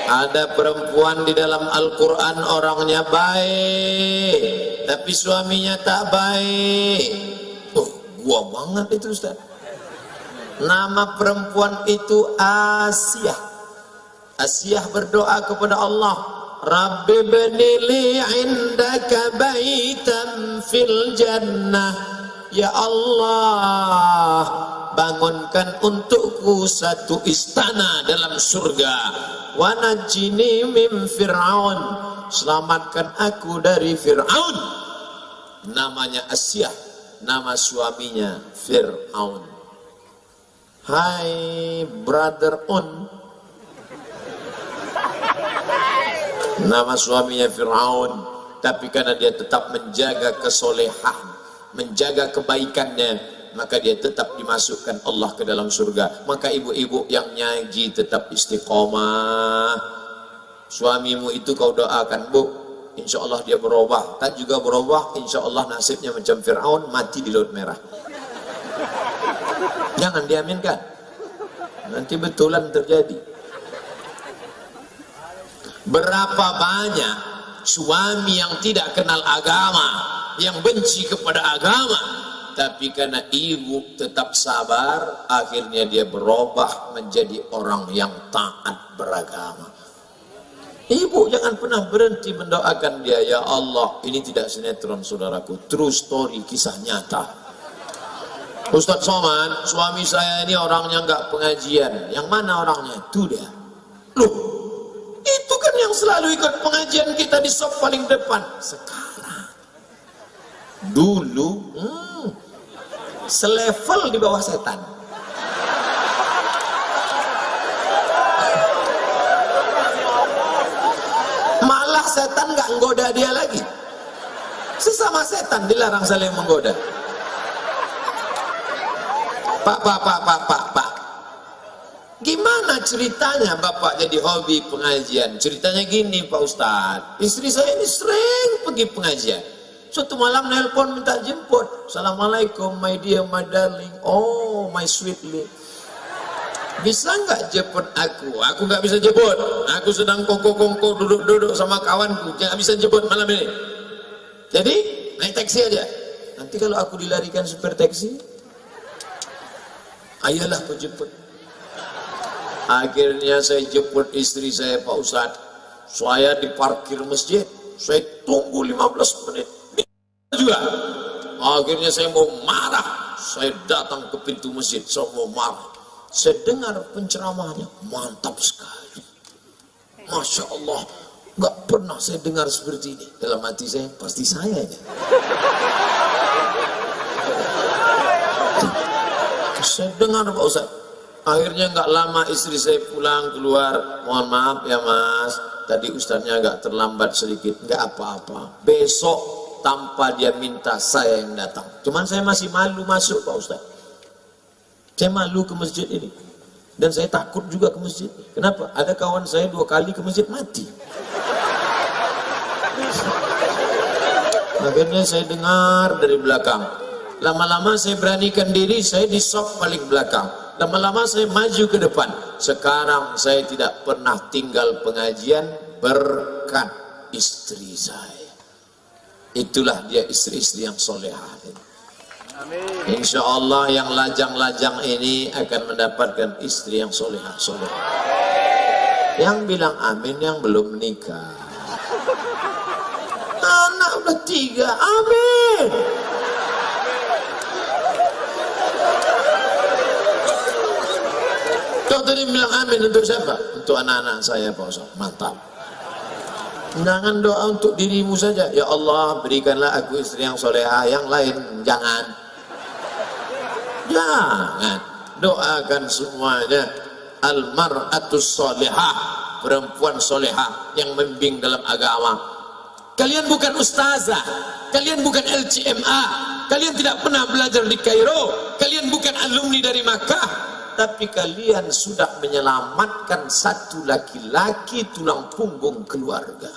Ada perempuan di dalam Al-Quran orangnya baik, tapi suaminya tak baik. Oh, gua banget itu Ustaz. Nama perempuan itu Asiyah. Asiyah berdoa kepada Allah, Rabbi benili indaka baitan fil jannah. Ya Allah, bangunkan untukku satu istana dalam surga. Wa najini min Fir'aun, selamatkan aku dari Fir'aun. Namanya Asiyah, nama suaminya Fir'aun. Hai brother on, nama suaminya Fir'aun, tapi karena dia tetap menjaga kesolehan, menjaga kebaikannya, maka dia tetap dimasukkan Allah ke dalam surga. Maka ibu-ibu yang nyaji tetap istiqomah. Suamimu itu kau doakan, Bu, insya Allah dia berubah. Tak juga berubah, insya Allah nasibnya macam Fir'aun, mati di Laut Merah. Jangan diaminkan, nanti betulan terjadi. Berapa banyak suami yang tidak kenal agama, yang benci kepada agama, tapi karena ibu tetap sabar, akhirnya dia berubah menjadi orang yang taat beragama. Ibu jangan pernah berhenti mendoakan dia. Ya Allah, ini tidak sinetron saudaraku, true story, kisah nyata. Ustadz Somad, suami saya ini orangnya nggak pengajian. Yang mana orangnya? Itu dia. Loh, itu kan yang selalu ikut pengajian kita di sop paling depan. Sekarang, dulu selevel di bawah setan. Malah setan nggak menggoda dia lagi. Sesama setan dilarang saling menggoda. Pak. Gimana ceritanya Bapak jadi hobi pengajian? Ceritanya gini Pak Ustadz, istri saya ini sering pergi pengajian. Suatu malam nelpon minta jemput. Assalamualaikum my dear, my darling. Oh my sweetly, bisa nggak jemput aku? Aku nggak bisa jemput. Aku sedang kongko-kongko duduk-duduk sama kawanku. Jangan bisa jemput malam ini. Jadi naik taksi aja. Nanti kalau aku dilarikan supir taksi, ayolah aku jemput. Akhirnya saya jemput istri saya Pak Ustadz. Saya di parkir masjid. Saya tunggu 15 menit. Juga. Akhirnya saya mau marah. Saya datang ke pintu masjid. Saya mau marah. Saya dengar penceramahnya, mantap sekali. Masya Allah, nggak pernah saya dengar seperti ini. Dalam hati saya, pasti saya aja. Saya dengar Pak Ustaz. Akhirnya nggak lama istri saya pulang keluar. Mohon maaf ya Mas, tadi Ustaznya agak terlambat sedikit. Nggak apa-apa. Besok tanpa dia minta saya yang datang. Cuman saya masih malu masuk Pak Ustaz. Saya malu ke masjid ini. Dan saya takut juga ke masjid. Kenapa? Ada kawan saya 2 kali ke masjid mati. Akhirnya saya dengar dari belakang. Lama-lama saya beranikan diri, saya di sop paling belakang. Lama-lama saya maju ke depan. Sekarang saya tidak pernah tinggal pengajian berkat istri saya. Itulah dia istri-istri yang solehah. Insya Allah yang lajang-lajang ini akan mendapatkan istri yang solehah. Yang bilang amin yang belum menikah. Anak udah 3, amin. Kau tadi bilang amin untuk siapa? Untuk anak-anak saya Pak Ustaz. Mantap. Jangan doa untuk dirimu saja. Ya Allah berikanlah aku istri yang solehah. Yang lain jangan. Jangan. Doakan semuanya. Al-mar'atus solehah. Perempuan solehah yang membimbing dalam agama. Kalian bukan ustazah. Kalian bukan LCMA. Kalian tidak pernah belajar di Kairo. Kalian bukan alumni dari Makkah. Tapi kalian sudah menyelamatkan satu laki-laki tulang punggung keluarga.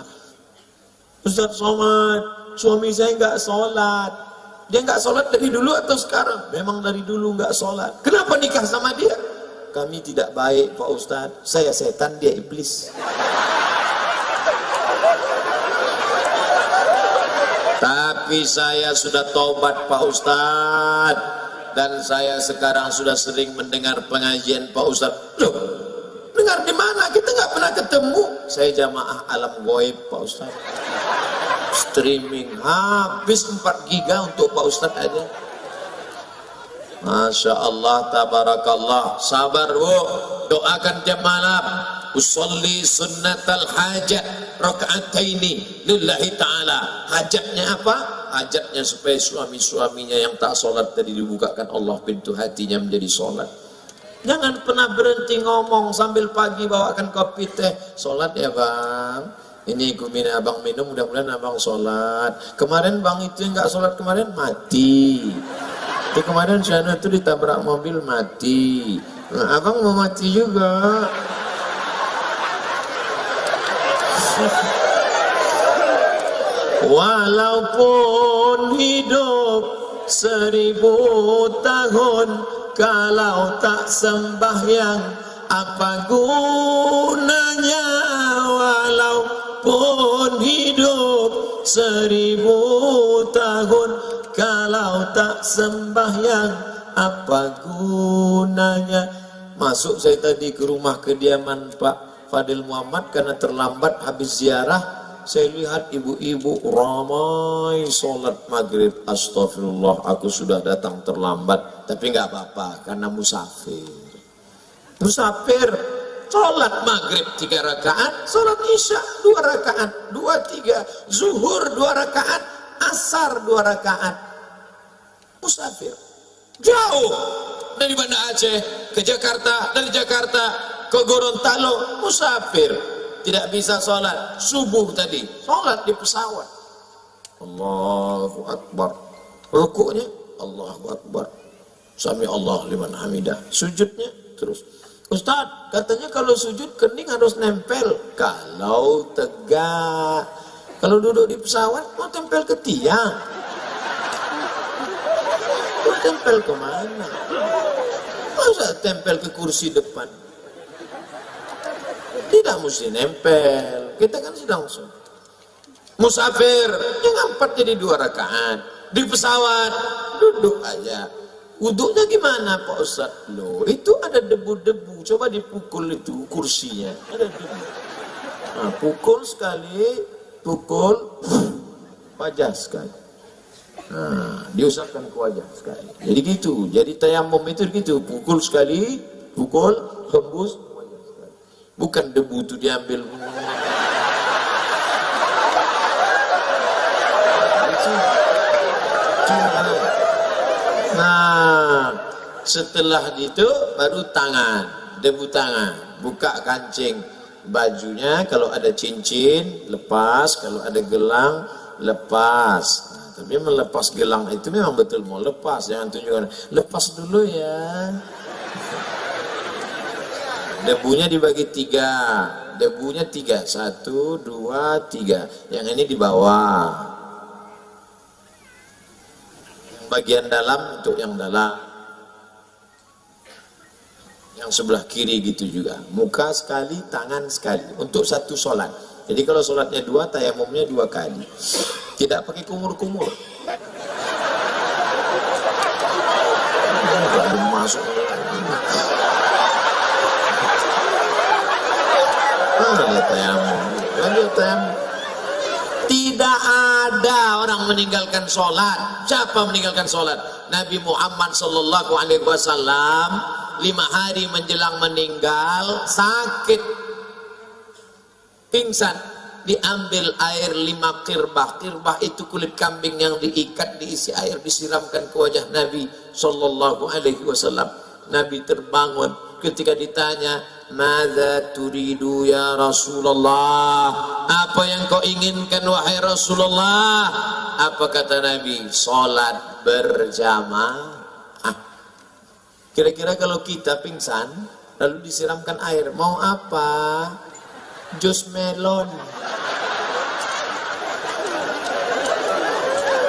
Ustaz Somad, suami saya nggak sholat. Dia nggak sholat dari dulu atau sekarang? Memang dari dulu nggak sholat. Kenapa nikah sama dia? Kami tidak baik Pak Ustaz. Saya setan, dia iblis. Tapi saya sudah taubat Pak Ustaz. Dan saya sekarang sudah sering mendengar pengajian Pak Ustaz. Loh, dengar di mana? Kita nggak pernah ketemu. Saya jamaah alam goib Pak Ustaz. Streaming habis 4 giga untuk Pak Ustaz aja. Masya Allah, tabarakallah. Sabar Bu, doakan tiap malam. Usolli sunnatal hajat rakaataini lillahi ta'ala. Hajatnya apa? Hajatnya supaya suami-suaminya yang tak sholat tadi dibukakan Allah pintu hatinya menjadi sholat. Jangan pernah berhenti ngomong sambil pagi bawakan kopi teh. Sholat ya bang, ini abang minum, mudah-mudahan abang sholat. Kemarin bang itu yang nggak sholat kemarin mati. Itu kemarin sana tuh ditabrak mobil mati. Nah, abang mau mati juga. Walaupun hidup 1000 tahun, kalau tak sembahyang apa gunanya? Walaupun hidup 1000 tahun, kalau tak sembahyang apa gunanya? Masuk saya tadi ke rumah kediaman Pak Fadil Muhammad karena terlambat habis ziarah. Saya lihat ibu-ibu ramai sholat maghrib. Astagfirullah, aku sudah datang terlambat. Tapi nggak apa-apa, karena musafir. Musafir, sholat maghrib 3 rakaat, sholat isya 2 rakaat, 2-3, zuhur 2 rakaat, asar 2 rakaat. Musafir, jauh dari Banda Aceh ke Jakarta, dari Jakarta ke Gorontalo, musafir. Tidak bisa sholat subuh tadi, sholat di pesawat. Allahu Akbar. Rukuknya Allahu Akbar. Sami Allah liman hamidah. Sujudnya terus. Ustaz, katanya kalau sujud kening harus nempel. Kalau tegak. Kalau duduk di pesawat mau tempel ke tiang. Mau tempel kemana? Masa tempel ke kursi depan? Tidak mesti nempel. Kita kan sedang musafir, jangan 4 jadi 2 rakaat. Di pesawat duduk aja. Wuduknya gimana Pak Ustaz? Loh, itu ada debu-debu. Coba dipukul itu kursinya. Ada debu. Nah, pukul sekali, pukul wajah sekali. Nah, diusapkan ke wajah sekali. Jadi gitu. Jadi tayamum itu gitu. Pukul sekali, pukul, hembus, bukan debu itu diambil. Nah, setelah itu baru tangan, debu tangan, buka kancing bajunya, kalau ada cincin lepas, kalau ada gelang lepas. Nah, tapi melepas gelang itu memang betul mau lepas, jangan tunjukkan lepas dulu ya. Debunya dibagi 3, debunya 3, 1, 2, 3, yang ini di bawah. Bagian dalam untuk yang dalam, yang sebelah kiri gitu juga, muka sekali, tangan sekali, untuk satu sholat. Jadi kalau sholatnya 2, tayamumnya 2 kali, tidak pakai kumur-kumur. Masuk tayamum. Tidak ada orang meninggalkan sholat. Siapa meninggalkan sholat? Nabi Muhammad sallallahu alaihi wasallam 5 hari menjelang meninggal sakit, pingsan, diambil air 5 kirbah. Kirbah itu kulit kambing yang diikat, diisi air, disiramkan ke wajah Nabi sallallahu alaihi wasallam. Nabi terbangun ketika ditanya, "Madza turidu ya Rasulullah?" Apa yang kau inginkan wahai Rasulullah? Apa kata Nabi? Salat berjamaah. Kira-kira kalau kita pingsan lalu disiramkan air, mau apa? Jus melon.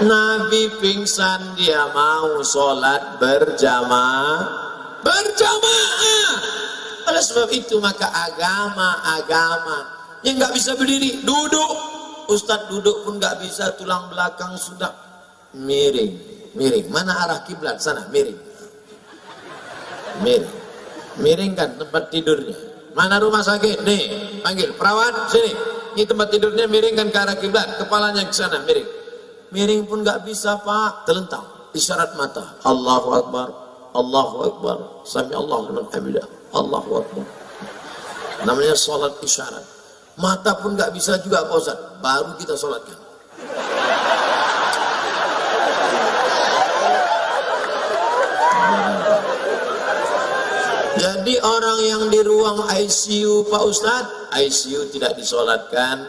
Nabi pingsan, dia mau salat berjamaah. Oleh sebab itu maka agama yang nggak bisa berdiri, duduk. Ustadz duduk pun nggak bisa, tulang belakang sudah miring. Mana arah kiblat? Sana, miring kan tempat tidurnya. Mana rumah sakit? Nih, panggil perawat sini. Ini tempat tidurnya, miringkan ke arah kiblat, kepalanya ke sana, miring pun nggak bisa Pak, telentang, isyarat mata, Allahu Akbar, Allahu Akbar, sami Allahu liman hamidah, Allahu Akbar. Namanya sholat isyarat. Mata pun nggak bisa juga Pak Ustaz, baru kita sholatkan. Jadi orang yang di ruang ICU Pak Ustaz, ICU tidak disolatkan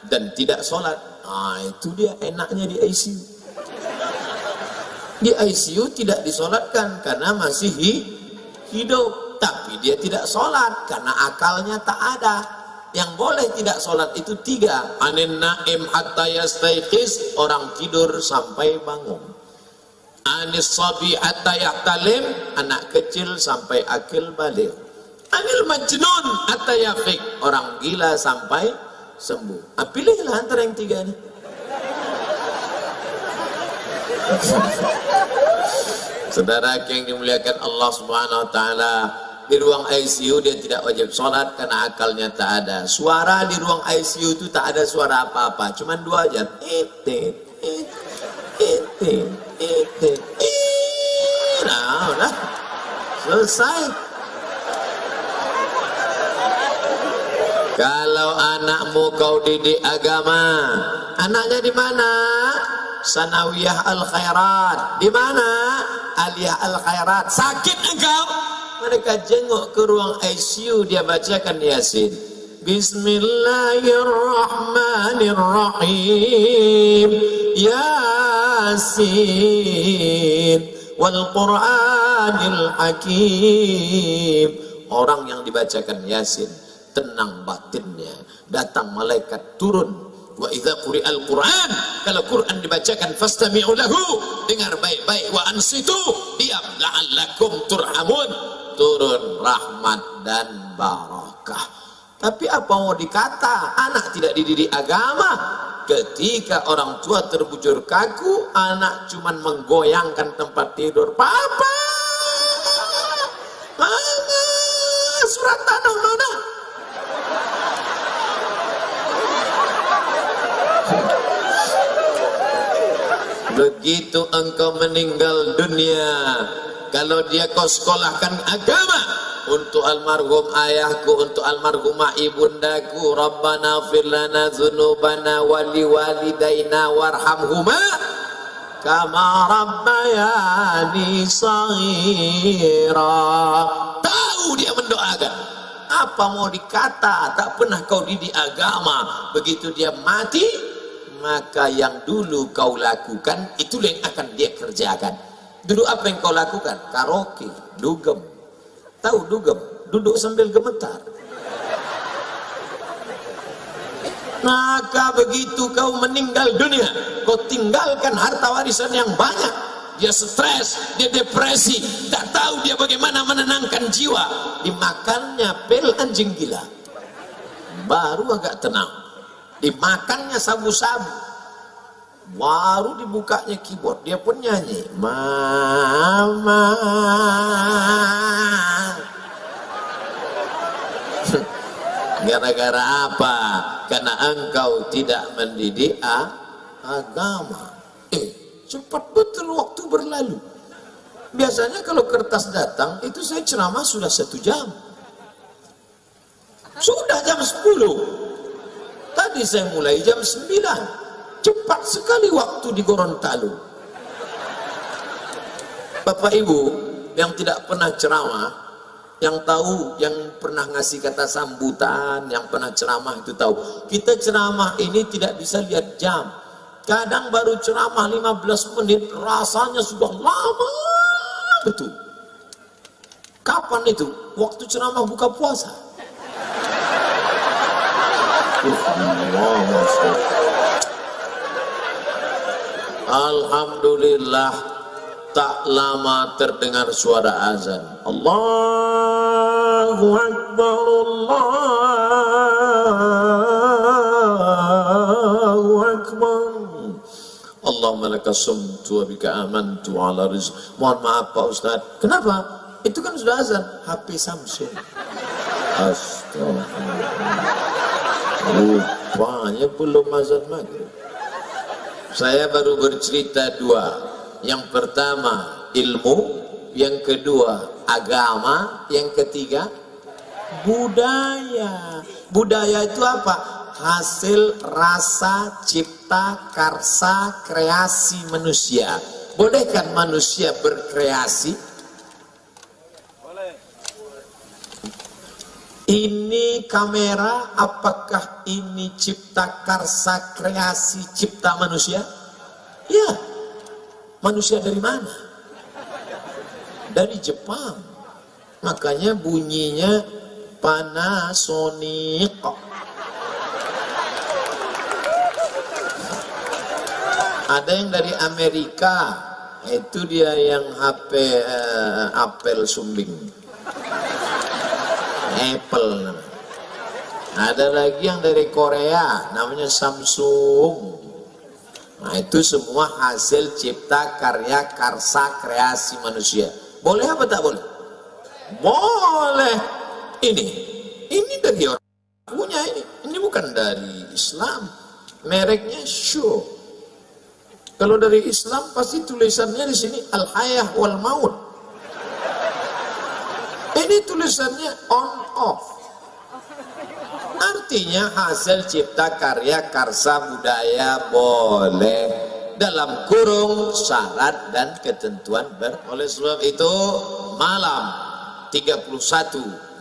dan tidak sholat. Nah itu dia enaknya di ICU. Di ICU tidak disolatkan karena masih hidup, tapi dia tidak sholat karena akalnya tak ada. Yang boleh tidak sholat itu 3. Anin naim hatta yastaiqiz, orang tidur sampai bangun. Anis sabi hatta yahtalim, anak kecil sampai akil balik. Anil majnun hatta yafiq, orang gila sampai sembuh. Pilihlah antara yang 3 ini. Saudara yang dimuliakan Allah Subhanahu wa taala, di ruang ICU dia tidak wajib sholat karena akalnya tak ada. Suara di ruang ICU itu tak ada suara apa-apa, cuman 2 aja. Nah, udah selesai. Kalau anakmu kau didik agama, anaknya di mana? Sanawiyah Al-Khairat. Di mana? Aliyah Al-Khairat. Sakit engkau? Mereka jenguk ke ruang ICU, dia bacakan Yasin. Bismillahirrahmanirrahim. Yasin wal Qur'anil Hakim. Orang yang dibacakan Yasin tenang batinnya, datang malaikat turun. Wa idza quri'al Qur'an, kalau Quran dibacakan fastami'u lahu, dengar baik-baik, wa ansitu, diam, la'allakum turhamun, turun rahmat dan barakah. Tapi apa mau dikata, anak tidak dididik agama. Ketika orang tua terbujur kaku, anak cuman menggoyangkan tempat tidur. Papa, mama, surat tanah mana? Begitu engkau meninggal dunia, kalau dia kau sekolahkan agama, untuk almarhum ayahku, untuk almarhumah ibundaku. Rabbana fir lana dzunubana wali walidaina warhamhuma kama rabbayani shaghira. Tahu dia mendoakan. Apa mau dikata, tak pernah kau didik agama. Begitu dia mati, maka yang dulu kau lakukan itulah yang akan dia kerjakan. Dulu apa yang kau lakukan? Karaoke, dugem. Tahu dugem? Duduk sambil gemetar. Maka begitu kau meninggal dunia, kau tinggalkan harta warisan yang banyak. Dia stres, dia depresi, tak tahu dia bagaimana menenangkan jiwa. Dimakannya pil anjing gila, baru agak tenang. Dimakannya sabu-sabu, baru dibukanya keyboard, dia pun nyanyi mama. Gara-gara apa? Karena engkau tidak mendidik agama. Cepat betul waktu berlalu. Biasanya kalau kertas datang, itu saya ceramah sudah 1 jam. Sudah jam 10. Tadi saya mulai jam 9. Cepat sekali waktu di Gorontalo. Bapak Ibu yang tidak pernah ceramah, yang tahu, yang pernah ngasih kata sambutan, yang pernah ceramah itu tahu. Kita ceramah ini tidak bisa lihat jam. Kadang baru ceramah 15 menit, rasanya sudah lama betul. Kapan itu? Waktu ceramah buka puasa. Alhamdulillah, tak lama terdengar suara azan. Allahu Akbar, Allahu Akbar. Allahumma laka sumtu wa bika amantu ala rizq. Mohon maaf Pak Ustaz. Kenapa? Itu kan sudah azan. HP Samsung. Astagfirullah. Rupanya belum azan maghrib. Saya baru bercerita 2. Yang pertama ilmu, yang kedua agama, yang ketiga budaya. Budaya itu apa? Hasil rasa cipta karsa kreasi manusia. Boleh kan manusia berkreasi? Boleh. Ini kamera, apakah ini cipta karsa kreasi cipta manusia? Ya. Manusia dari mana? Dari Jepang. Makanya bunyinya Panasonic. Ada yang dari Amerika, itu dia yang HP apel sumbing, Apple namanya. Ada lagi yang dari Korea, namanya Samsung. Nah itu semua hasil cipta karya karsa kreasi manusia. Boleh apa tak boleh? Boleh. Ini dari orang punya ini bukan dari Islam. Mereknya Show. Kalau dari Islam pasti tulisannya di sini al-hayah wal maut. Ini tulisannya on off. Artinya hasil cipta karya karsa budaya boleh dalam kurung syarat dan ketentuan oleh sebab itu malam 31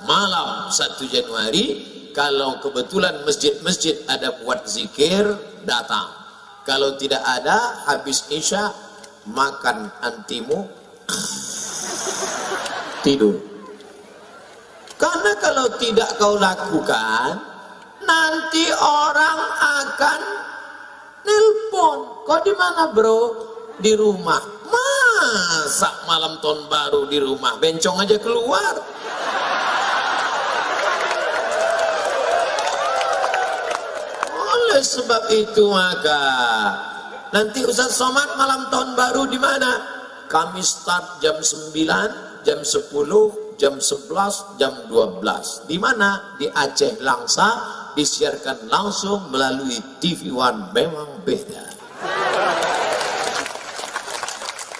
malam 1 Januari kalau kebetulan masjid-masjid ada buat zikir datang. Kalau tidak ada, habis Isya makan antimu tidur. Karena kalau tidak kau lakukan, nanti orang akan nelpon. Kau di mana bro? Di rumah. Masa malam tahun baru di rumah? Bencong aja keluar. Oleh sebab itu maka nanti Ustaz Somad malam tahun baru di mana? Kami start jam 9, jam 10, jam 11, jam 12. Di mana? Di Aceh Langsa, disiarkan langsung melalui TV One. Memang beda.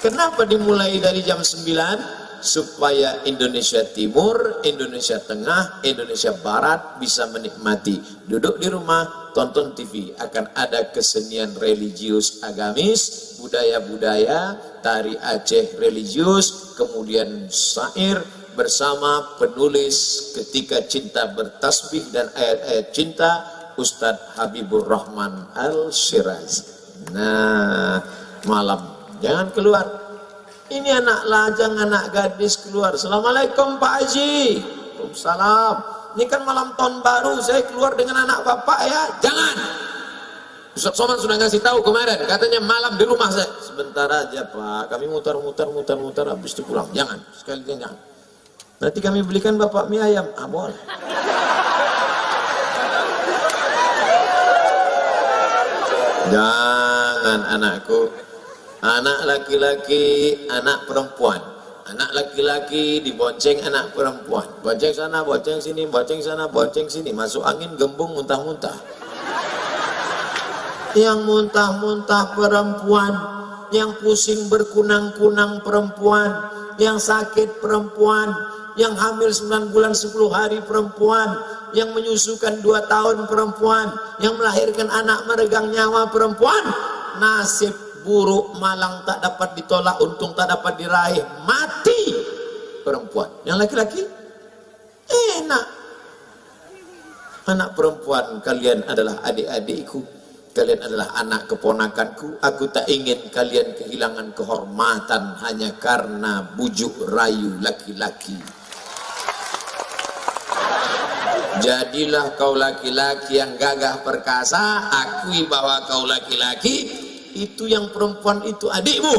Kenapa dimulai dari jam 9? supaya Indonesia Timur, Indonesia Tengah, Indonesia Barat bisa menikmati. Duduk di rumah, tonton TV, akan ada kesenian religius agamis, budaya-budaya, tari Aceh religius, kemudian syair bersama penulis Ketika Cinta Bertasbih dan ayat-ayat cinta, Ustadz Habibur Rahman Al-Shirazi. Nah, malam jangan keluar. Ini anak lajang, anak gadis keluar. Assalamualaikum Pak Haji. Waalaikumsalam. Ini kan malam tahun baru, saya keluar dengan anak bapak ya. Jangan. Ustaz Somad sudah ngasih tahu kemarin, katanya malam di rumah saya. Sebentar aja Pak, kami muter, habis itu pulang. Jangan, sekali jangan. Nanti kami belikan bapak mie ayam. Ah, boleh. Jangan anakku. Anak laki-laki, anak perempuan. Anak laki-laki dibonceng anak perempuan. Bonceng sana, bonceng sini, bonceng sana, bonceng sini. Masuk angin gembung muntah-muntah. Yang muntah-muntah perempuan, yang pusing berkunang-kunang perempuan, yang sakit perempuan, yang hamil 9 bulan 10 hari perempuan, yang menyusukan 2 tahun perempuan, yang melahirkan anak meregang nyawa perempuan. Nasib buruk malang tak dapat ditolak, untung tak dapat diraih, mati perempuan. Yang laki-laki enak. Anak perempuan, kalian adalah adik-adikku, kalian adalah anak keponakanku. Aku tak ingin kalian kehilangan kehormatan hanya karena bujuk rayu laki-laki. Jadilah kau laki-laki yang gagah perkasa, akui bahwa kau laki-laki. Itu yang perempuan itu adikmu,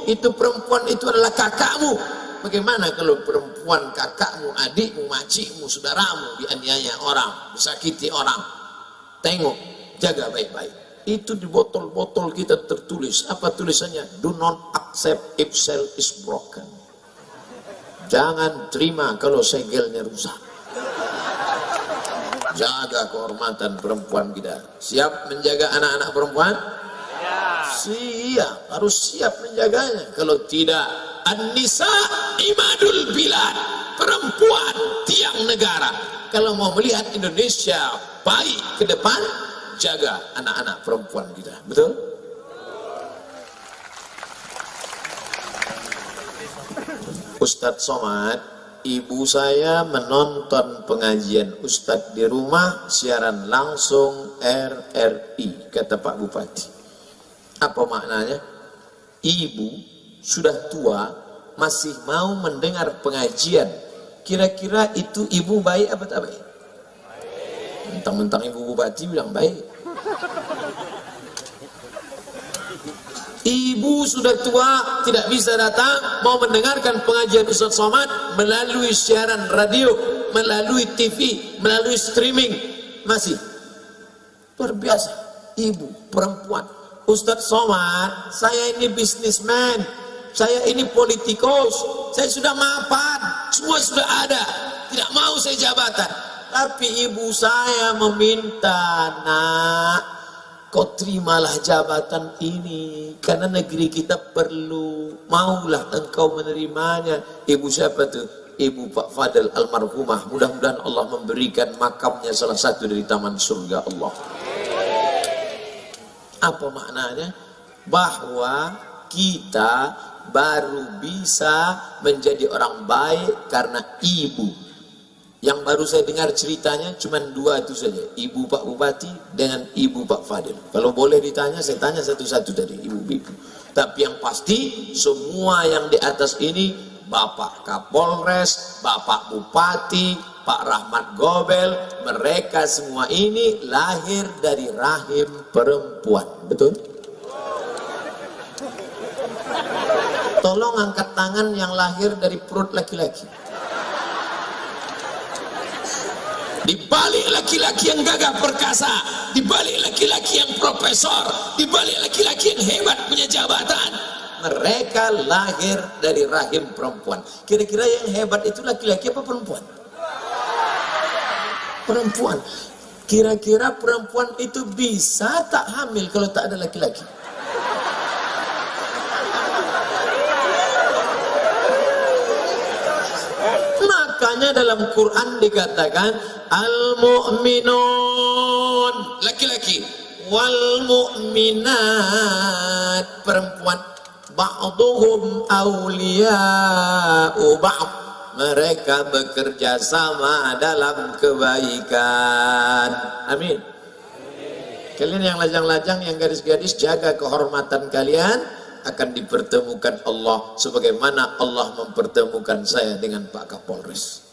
itu perempuan itu adalah kakakmu. Bagaimana kalau perempuan kakakmu, adikmu, makcikmu, saudaramu dianiaya orang, disakiti orang? Tengok, jaga baik-baik. Itu di botol-botol kita tertulis, apa tulisannya? Do not accept if cell is broken. Jangan terima kalau segelnya rusak. Jaga kehormatan perempuan kita. Siap menjaga anak-anak perempuan? Siap, harus siap menjaganya. Kalau tidak, an-nisa imadul bilad, perempuan tiang negara. Kalau mau melihat Indonesia baik ke depan, jaga anak-anak perempuan kita. Betul? Ustadz Somad, ibu saya menonton pengajian Ustadz di rumah, siaran langsung RRI, kata Pak Bupati. Apa maknanya? Ibu sudah tua masih mau mendengar pengajian. Kira-kira itu ibu baik apa tak baik? Mentang-mentang ibu bupati bilang baik. Ibu sudah tua, tidak bisa datang, mau mendengarkan pengajian Ustadz Somad melalui siaran radio, melalui TV, melalui streaming. Masih luar biasa. Ibu perempuan. Ustadz Somad, saya ini bisnismen, saya ini politikus, saya sudah mapan, semua sudah ada, tidak mau saya jabatan. Tapi ibu saya meminta, nak, kau terimalah jabatan ini, karena negeri kita perlu, maulah engkau menerimanya. Ibu siapa tuh? Ibu Pak Fadel almarhumah, mudah-mudahan Allah memberikan makamnya salah satu dari taman surga Allah. Apa maknanya? Bahwa kita baru bisa menjadi orang baik karena ibu. Yang baru saya dengar ceritanya cuma 2 itu saja, ibu Pak Bupati dengan ibu Pak Fadil. Kalau boleh ditanya, saya tanya satu-satu tadi, ibu-ibu. Tapi yang pasti semua yang di atas ini, Bapak Kapolres, Bapak Bupati, Pak Rahmat Gobel, mereka semua ini lahir dari rahim perempuan. Betul? Tolong angkat tangan yang lahir dari perut laki-laki. Di balik laki-laki yang gagah perkasa, di balik laki-laki yang profesor, di balik laki-laki yang hebat punya jabatan, mereka lahir dari rahim perempuan. Kira-kira yang hebat itu laki-laki apa perempuan? Perempuan. Kira-kira perempuan itu bisa tak hamil kalau tak ada laki-laki? Makanya dalam Quran dikatakan al-mu'minun laki-laki, wal mu'minat perempuan, ba'duhum awliya'u ba'd, mereka bekerja sama dalam kebaikan. Amin. Kalian yang lajang-lajang, yang gadis-gadis, jaga kehormatan kalian, akan dipertemukan Allah sebagaimana Allah mempertemukan saya dengan Pak Kapolres.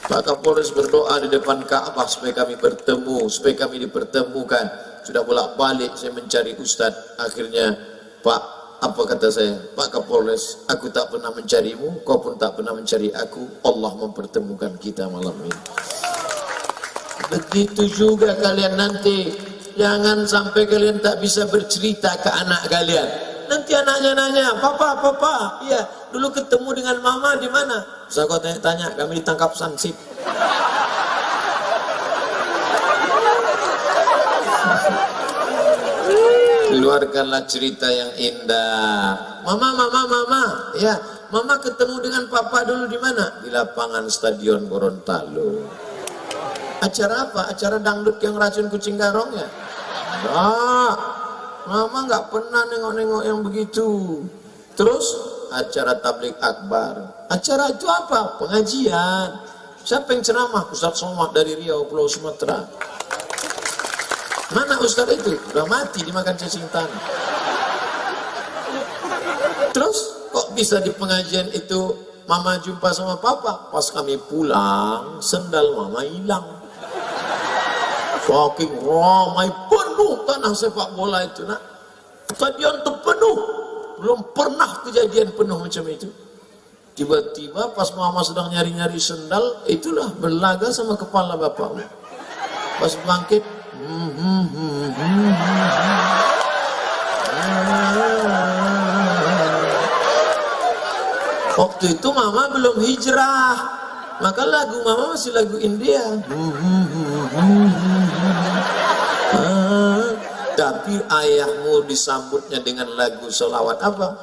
Pak Kapolres berdoa di depan Ka'bah supaya kami bertemu, supaya kami dipertemukan. Sudah bolak-balik saya mencari Ustadz. Akhirnya, Pak, apa kata saya? Pak Kapolres, aku tak pernah mencarimu, kau pun tak pernah mencari aku. Allah mempertemukan kita malam ini. Begitu juga kalian nanti. Jangan sampai kalian tak bisa bercerita ke anak kalian. Nanti anaknya nanya, papa, iya, dulu ketemu dengan mama di mana? Saya kau tanya, kami ditangkap Sansip. Keluarkanlah cerita yang indah. Mama, ya, mama ketemu dengan papa dulu di mana? Di lapangan Stadion Gorontalo. Acara apa? Acara dangdut yang racun kucing garong ya? Enggak, mama nggak pernah nengok-nengok yang begitu. Terus acara tablik akbar. Acara itu apa? Pengajian. Siapa yang ceramah? Ustadz Somad dari Riau, Pulau Sumatera. Mana Ustadz itu? Udah mati dimakan cacing tanah. Terus kok bisa di pengajian itu mama jumpa sama papa? Pas kami pulang, sendal mama hilang. Saking ramai, penuh tanah sepak bola itu, nak. Stadion itu penuh. Belum pernah kejadian penuh macam itu. Tiba-tiba pas mama sedang nyari-nyari sendal, itulah berlaga sama kepala bapak. Pas bangkit, waktu itu mama belum hijrah, maka lagu mama masih lagu India. Tapi ayahmu disambutnya dengan lagu sholawat apa?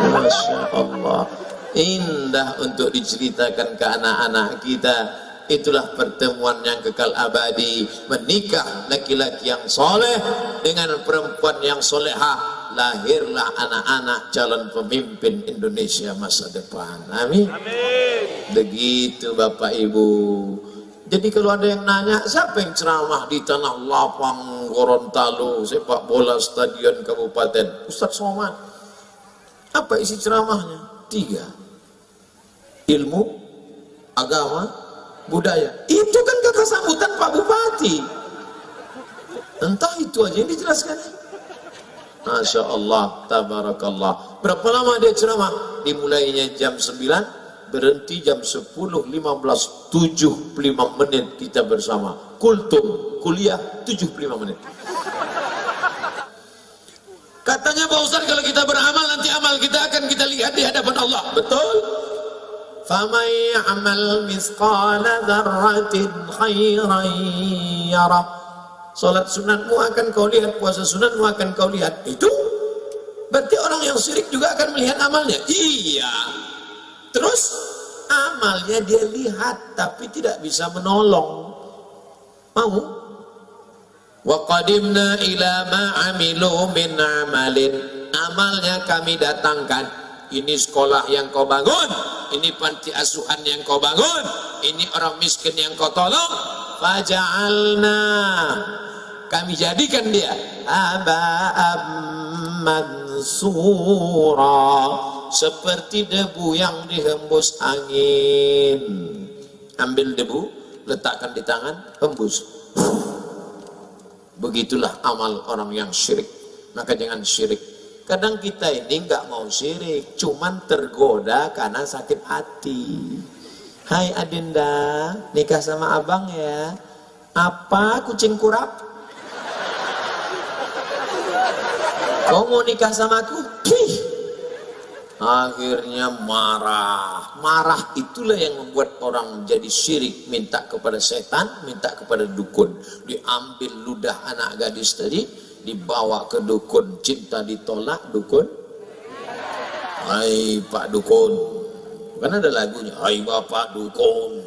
Masya Allah, indah untuk diceritakan ke anak-anak kita. Itulah pertemuan yang kekal abadi. Menikah laki-laki yang soleh dengan perempuan yang solehah, lahirlah anak-anak calon pemimpin Indonesia masa depan. Amin. Begitu Bapak Ibu. Jadi kalau ada yang nanya, siapa yang ceramah di tanah lapang Gorontalo, sepak bola stadion kabupaten? Ustadz Somad. Apa isi ceramahnya? 3. Ilmu, agama, budaya. Itu kan kata sambutan Pak Bupati. Entah itu aja yang dijelaskan. Masya Allah, tabarakallah. Berapa lama dia ceramah? Dimulainya jam 9, berhenti jam 10.15, 75 menit kita bersama. Kultum, kuliah 75 menit. Katanya Pak Ustaz, kalau kita beramal, nanti amal kita akan kita lihat di hadapan Allah. Betul? فَمَنْ يَعْمَلْ مِثْقَالَ ذَرَّةٍ خَيْرًا يَرَهُ. Salat sunatmu akan kau lihat, puasa sunatmu akan kau lihat. Itu berarti orang yang syirik juga akan melihat amalnya. Iya. Terus amalnya dia lihat tapi tidak bisa menolong. Mau? Wa qadimna ila ma 'amilu min 'amalin. Amalnya kami datangkan. Ini sekolah yang kau bangun, ini panti asuhan yang kau bangun, ini orang miskin yang kau tolong. Faja'alna, kami jadikan dia aba'am mansura, seperti debu yang dihembus angin. Ambil debu, letakkan di tangan, hembus. Begitulah amal orang yang syirik. Maka jangan syirik. Kadang kita ini nggak mau syirik, cuman tergoda karena sakit hati. Hai Adinda, nikah sama abang ya. Apa kucing kurap? Kau mau nikah sama aku? Akhirnya marah. Marah itulah yang membuat orang menjadi syirik. Minta kepada setan, minta kepada dukun. Diambil ludah anak gadis tadi, dibawa ke dukun, cinta ditolak dukun. Hai Pak Dukun, kan ada lagunya, hai Bapak Dukun,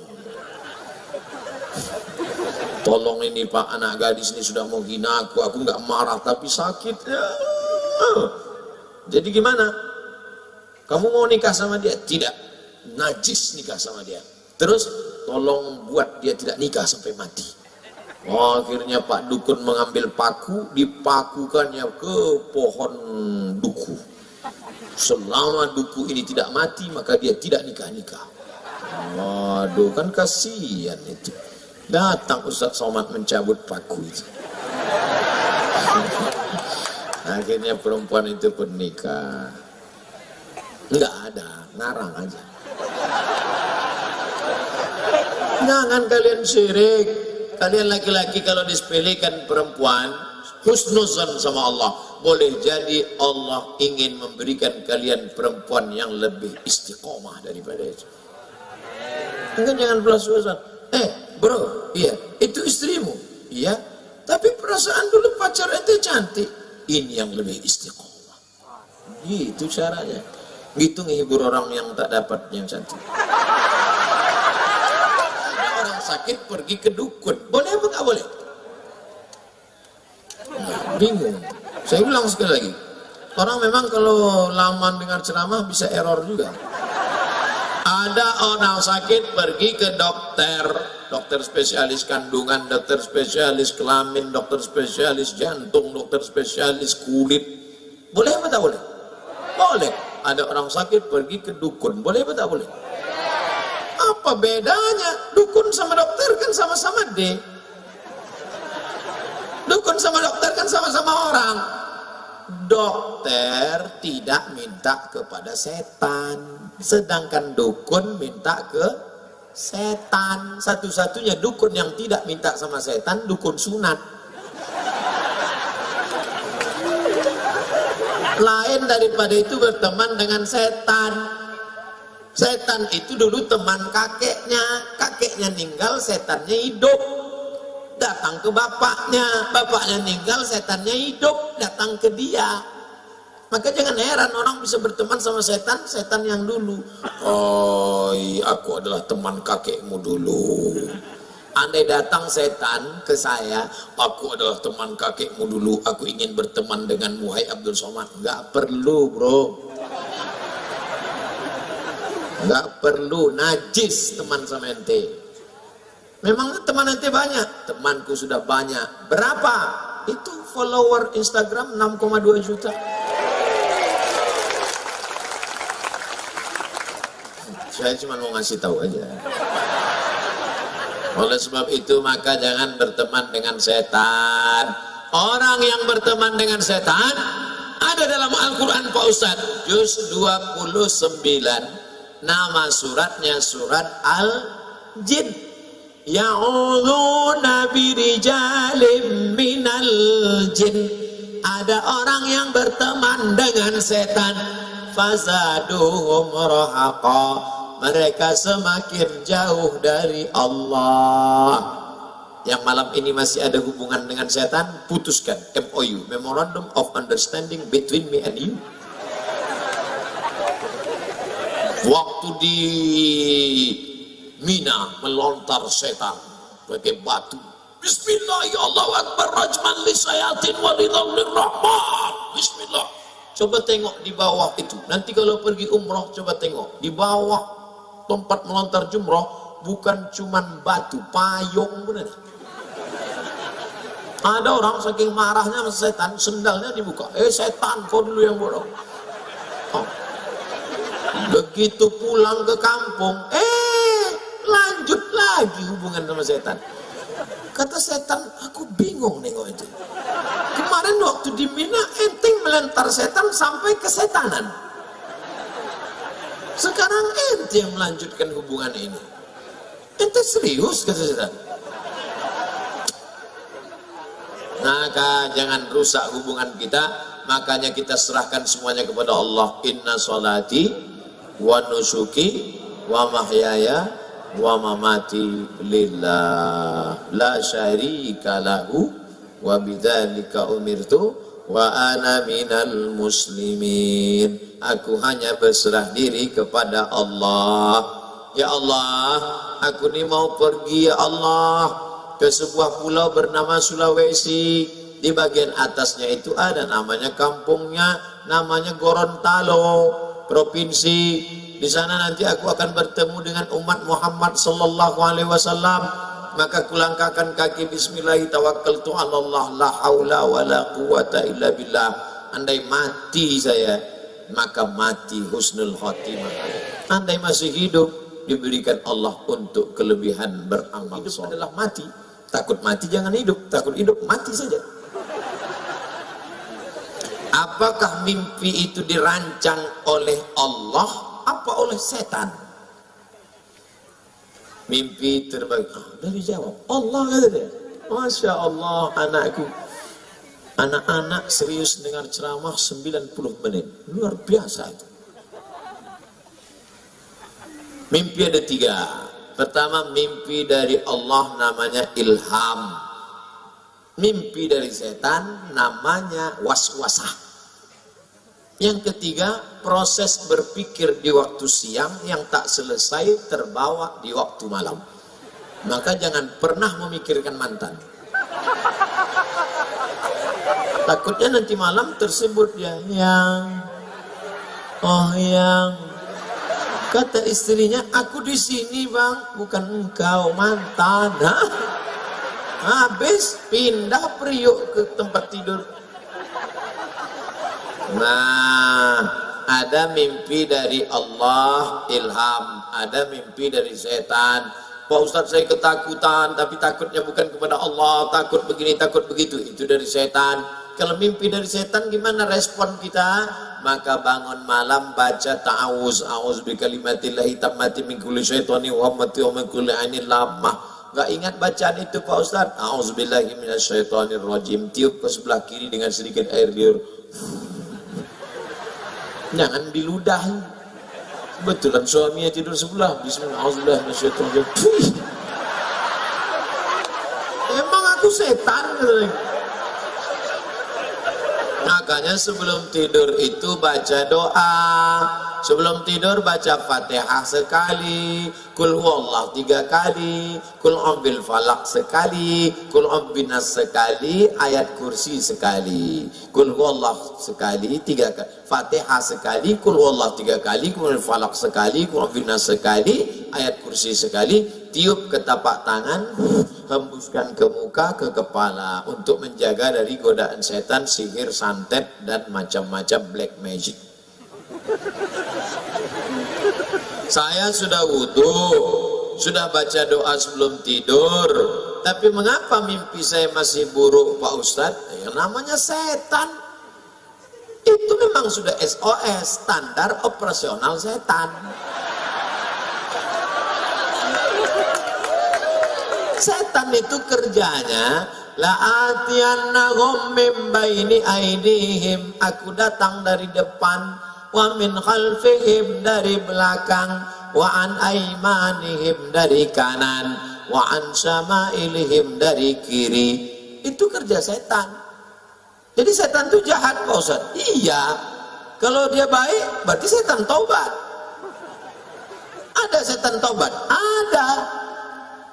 tolong ini Pak, anak gadis ini sudah mau hina aku nggak marah tapi sakit ya. Jadi gimana? Kamu mau nikah sama dia? Tidak, najis nikah sama dia. Terus tolong buat dia tidak nikah sampai mati. Oh, akhirnya Pak Dukun mengambil paku, dipakukannya ke pohon duku. Selama duku ini tidak mati, maka dia tidak nikah-nikah. Waduh, kan kasihan itu. Datang Ustaz Somad mencabut paku itu. Akhirnya perempuan itu pun nikah. Enggak ada, ngarang aja. Jangan kalian syirik. Kalian laki-laki kalau disepelekan perempuan, husnuzan sama Allah. Boleh jadi Allah ingin memberikan kalian perempuan yang lebih istiqomah daripada itu. Enggak, jangan belas-belasan. Bro, iya, itu istrimu. Iya, tapi perasaan dulu pacar ente cantik. Ini yang lebih istiqomah. Gitu caranya. Gitu ngehibur orang yang tak dapat yang cantik. Ada orang sakit pergi ke dukun. Boleh apa nggak boleh? Nah, bingung. Saya ulang sekali lagi. Orang memang kalau lama dengar ceramah bisa error juga. Ada orang sakit pergi ke dokter, dokter spesialis kandungan, dokter spesialis kelamin, dokter spesialis jantung, dokter spesialis kulit. Boleh apa tak boleh? Boleh. Ada orang sakit pergi ke dukun. Boleh apa tak boleh? Apa bedanya? Dukun sama dokter kan sama-sama D. Dukun sama dokter kan sama-sama orang. Dokter tidak minta kepada setan, sedangkan dukun minta ke setan. Satu-satunya dukun yang tidak minta sama setan, dukun sunat. Lain daripada itu berteman dengan setan. Setan itu dulu teman kakeknya, kakeknya meninggal, setannya hidup. Datang ke bapaknya, bapaknya meninggal, setannya hidup, datang ke dia. Maka jangan heran orang bisa berteman sama setan, setan yang dulu. Oh, aku adalah teman kakekmu dulu. Andai datang setan ke saya, aku adalah teman kakekmu dulu, aku ingin berteman denganmu, hai Abdul Somad. Nggak perlu, bro. Nggak perlu, najis teman sama ente. Memang teman ente banyak, temanku sudah banyak. Berapa? Itu follower Instagram 6,2 juta. Saya cuma mau ngasih tahu aja. Oleh sebab itu maka jangan berteman dengan setan. Orang yang berteman dengan setan ada dalam Al-Quran Pak Ustadz, juz 29, nama suratnya surat Al-Jin. Ya'udzuuna birijalim minal jin. Ada orang yang berteman dengan setan, fazaduhum rahaqa, mereka semakin jauh dari Allah. Yang malam ini masih ada hubungan dengan setan, putuskan MOU, Memorandum of Understanding between me and you. Waktu di Mina melontar setan pakai batu. Bismillah, ya Allah Akbar, rajman lisayatin walidhawlir rahman. Bismillah. Coba tengok di bawah itu. Nanti kalau pergi umroh coba tengok. Di bawah tempat melontar jumroh bukan cuman batu, payung pun ada. Ada orang saking marahnya sama setan, sendalnya dibuka. Setan, kau dulu yang bodoh. Oh. Begitu pulang ke kampung, lanjut lagi hubungan sama setan. Kata setan, aku bingung nengok itu. Kemarin waktu di Mina, ente melentar setan sampai kesetanan. Sekarang ente yang melanjutkan hubungan ini. Ente serius, kata setan. Maka jangan rusak hubungan kita. Makanya kita serahkan semuanya kepada Allah. Inna sholati wa nusuki wa mahyaya wa mamati lillah la syarika lahu wa bidzalika umirtu wa ana minal muslimin. Aku hanya berserah diri kepada Allah. Ya Allah, aku ini mau pergi ya Allah ke sebuah pulau bernama Sulawesi. Di bagian atasnya itu ada namanya kampungnya, namanya Gorontalo, provinsi. Di sana nanti aku akan bertemu dengan umat Muhammad sallallahu alaihi wasallam. Maka kulangkahkan kaki bismillah tawakkaltu 'ala Allah la haula wala quwata illa billah. Andai mati saya, maka mati husnul khotimah. Andai masih hidup, diberikan Allah untuk kelebihan beramal soleh. Adalah mati. Takut mati jangan hidup, takut hidup mati saja. Apakah mimpi itu dirancang oleh Allah apa oleh setan? Mimpi terbaik dari jawab Allah, kata dia. Masya Allah, anakku, anak-anak serius dengar ceramah 90 menit, luar biasa itu. Mimpi ada 3. Pertama, mimpi dari Allah namanya ilham. Mimpi dari setan namanya waswasah. Yang ketiga, proses berpikir di waktu siang yang tak selesai terbawa di waktu malam. Maka jangan pernah memikirkan mantan. Takutnya nanti malam tersebut dia, yang kata istrinya, aku di sini bang, bukan engkau, mantan. Habis pindah priuk ke tempat tidur. Nah, ada mimpi dari Allah, ilham. Ada mimpi dari setan. Pak Ustadz, saya ketakutan, tapi takutnya bukan kepada Allah, takut begini, takut begitu. Itu dari setan. Kalau mimpi dari setan, gimana respon kita? Maka bangun malam baca ta'awuz, a'udzu bikalimatillahi tammati min kulli syaitani wa hammati wa min kulli ainin lamah. Gak ingat bacaan itu Pak Ustadz? A'udzubillahi minasyaitonir rajim. Tiup ke sebelah kiri dengan sedikit air liur. Jangan diludahi. Betulan suaminya tidur sebelah. Bismillahirrahmanirrahim. Emang aku setan? Makanya sebelum tidur itu baca doa. Sebelum tidur baca Fatihah sekali, Qul huwallah 3 kali, Qul a'udzu falaq sekali, Qul a'udzu nas sekali, ayat kursi sekali. Qul huwallah sekali 3 kali, Fatihah sekali, Qul huwallah 3 kali, Qul falaq sekali, Qul a'udzu nas sekali, ayat kursi sekali. Tiup ke tapak tangan, hembuskan ke muka, ke kepala untuk menjaga dari godaan setan, sihir, santet dan macam-macam black magic. Saya sudah wudhu, sudah baca doa sebelum tidur, tapi mengapa mimpi saya masih buruk Pak Ustadz? Yang namanya setan. Itu memang sudah SOS, standar operasional setan. Setan itu kerjanya la'atiyannahum min baini aidihim, aku datang dari depan, wa min khalfihim dari belakang, wa an aimanihim dari kanan, wa an syama'ilihim dari kiri. Itu kerja setan. Jadi setan itu jahat Pak Ustaz? Iya. Kalau dia baik berarti setan taubat. Ada setan taubat? Ada.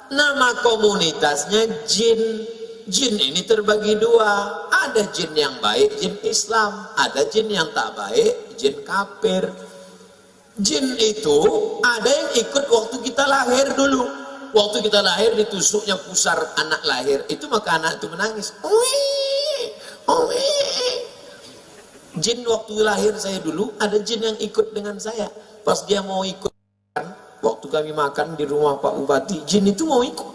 Nama komunitasnya jin. Jin ini terbagi 2. Ada jin yang baik, jin Islam. Ada jin yang tak baik, jin kafir. Jin itu ada yang ikut waktu kita lahir dulu. Waktu kita lahir ditusuknya pusar anak lahir. Itu maka anak itu menangis. Jin waktu lahir saya dulu, ada jin yang ikut dengan saya. Pas dia mau ikut, waktu kami makan di rumah Pak Bupati, jin itu mau ikut.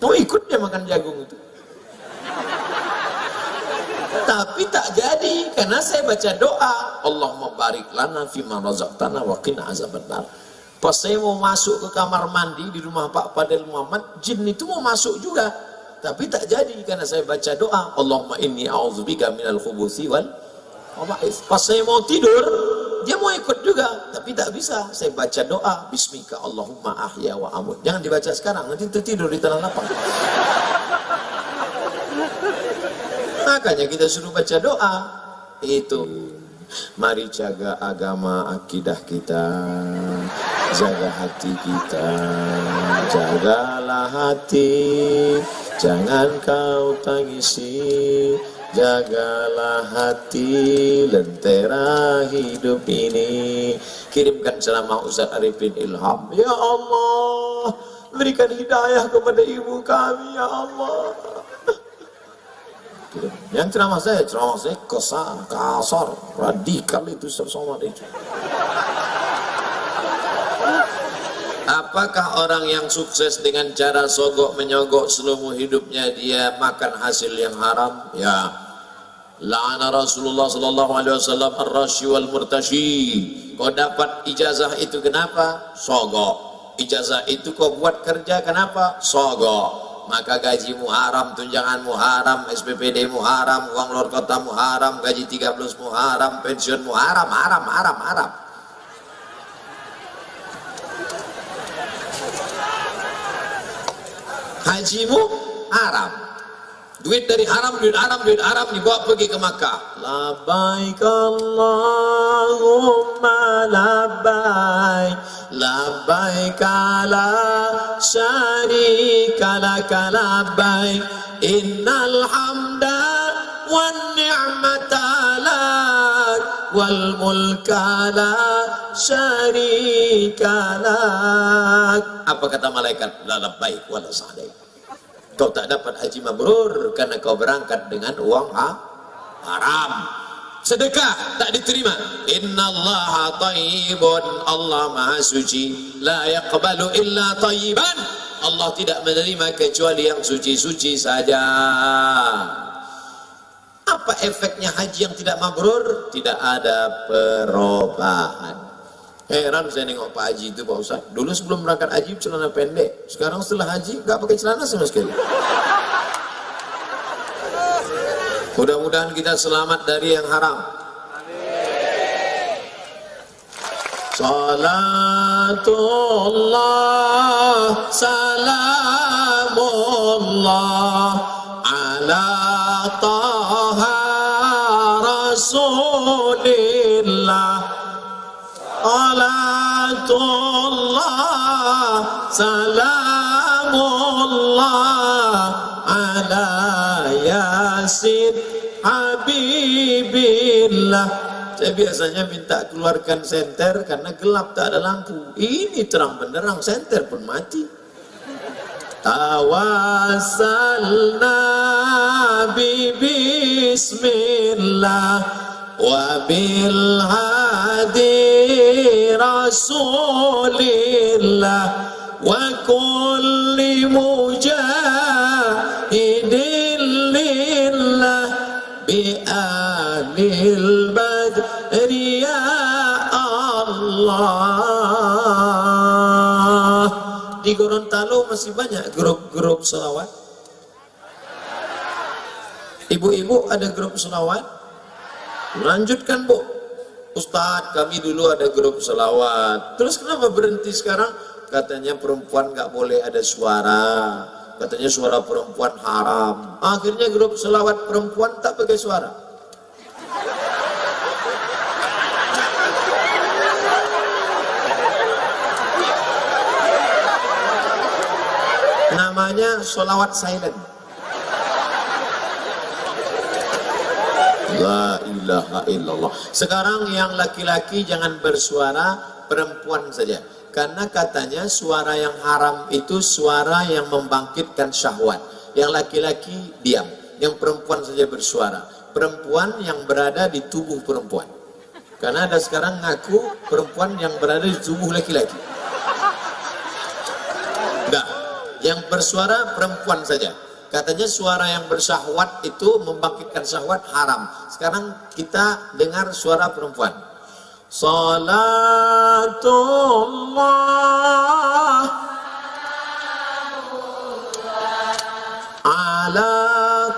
Mau ikut dia makan jagung itu. Tapi tak jadi karena saya baca doa, Allahumma barik lana fima razaqtana wa qina azabannar. Pas saya mau masuk ke kamar mandi di rumah Pak Fadil Muhammad, jin itu mau masuk juga. Tapi tak jadi karena saya baca doa, Allahumma inni a'udzubika minal khubuthi wal khaba'ith. Pas saya mau tidur, dia mau ikut juga, tapi tak bisa. Saya baca doa, bismika Allahumma ahya wa amut. Jangan dibaca sekarang, nanti tertidur di tanah lapang. Makanya kita suruh baca doa. Itu. Mari jaga agama akidah kita, jaga hati kita, jagalah hati, jangan kau tangisi, jagalah hati, lentera hidup ini. Kirimkan ceramah Ustaz Arifin Ilham. Ya Allah, berikan hidayah kepada ibu kami, ya Allah. Yang ceramah saya kasar, radikal itu Somad itu. Apakah orang yang sukses dengan cara sogok menyogok seluruh hidupnya dia makan hasil yang haram? Ya. La'ana Rasulullah sallallahu alaihi wasallam ar-rashi wal murtashi. Kau dapat ijazah itu kenapa? Sogok. Ijazah itu kau buat kerja kenapa? Sogok. Maka gajimu haram, tunjanganmu haram, SPPD-mu haram, uang luar kotamu haram, gaji 13-mu haram, pensiunmu haram, haram. Hajimu haram. Duit dari haram dibawa pergi ke Makkah. Labbaik Allahumma labbaik, labbaik la syarika laka labbaik, innal hamda wan ni'mata lak wal mulka la syarika lak. Apa kata malaikat? La labbaik wa la sa'daik. Kau tak dapat haji mabrur karena kau berangkat dengan uang haram. Sedekah tak diterima. Innallaha thayyibun, Allah maha suci. La yaqbalu illa thayyiban, Allah tidak menerima kecuali yang suci-suci saja. Apa efeknya haji yang tidak mabrur? Tidak ada perubahan. Heran saya nengok Pak Haji itu, Pak Ustaz. Dulu sebelum berangkat haji celana pendek, sekarang setelah haji nggak pakai celana sama sekali. Mudah-mudahan kita selamat dari yang haram. Salatullah salamullah ala taha rasulillah. Salatullah salamullah ala yasin habibillah. Saya biasanya minta keluarkan senter karena gelap tak ada lampu. Ini terang benderang, senter pun mati. Tawassalna bi bismillah wa bil hadi rasulillah wa kulli mujahidin lillah bi anil badri ya Allah. Di Gorontalo masih banyak grup-grup selawat. Ibu-ibu ada grup selawat? Lanjutkan, Bu. Ustadz, kami dulu ada grup selawat. Terus kenapa berhenti sekarang? Katanya perempuan nggak boleh ada suara. Katanya suara perempuan haram. Akhirnya grup selawat perempuan tak pakai suara. Namanya selawat silent. La ilaha illallah. Sekarang yang laki-laki jangan bersuara, perempuan saja. Karena katanya suara yang haram itu suara yang membangkitkan syahwat. Yang laki-laki diam, yang perempuan saja bersuara. Perempuan yang berada di tubuh perempuan. Karena ada sekarang ngaku perempuan yang berada di tubuh laki-laki. Enggak, yang bersuara perempuan saja. Katanya suara yang bersyahwat itu membangkitkan syahwat haram. Sekarang kita dengar suara perempuan. Salatullah ala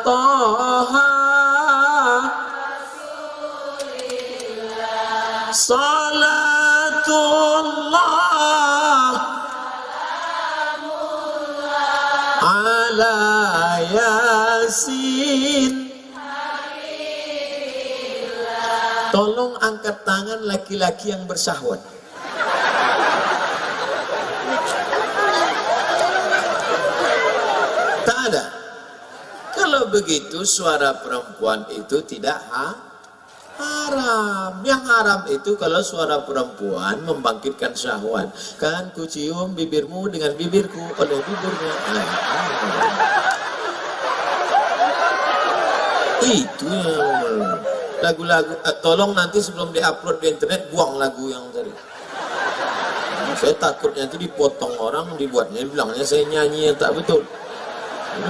taha salatullah ala yasin Tolong angkat tangan laki-laki yang bersahwat. Tak ada. Kalau begitu suara perempuan itu tidak haram. Yang haram itu kalau suara perempuan membangkitkan syahwat. Kan ku cium bibirmu dengan bibirku oleh bibirnya. Itu yang lagu-lagu. Tolong nanti sebelum diupload di internet buang lagu yang tadi. Saya takutnya itu dipotong orang, dibuatnya bilangnya saya nyanyi yang tak betul.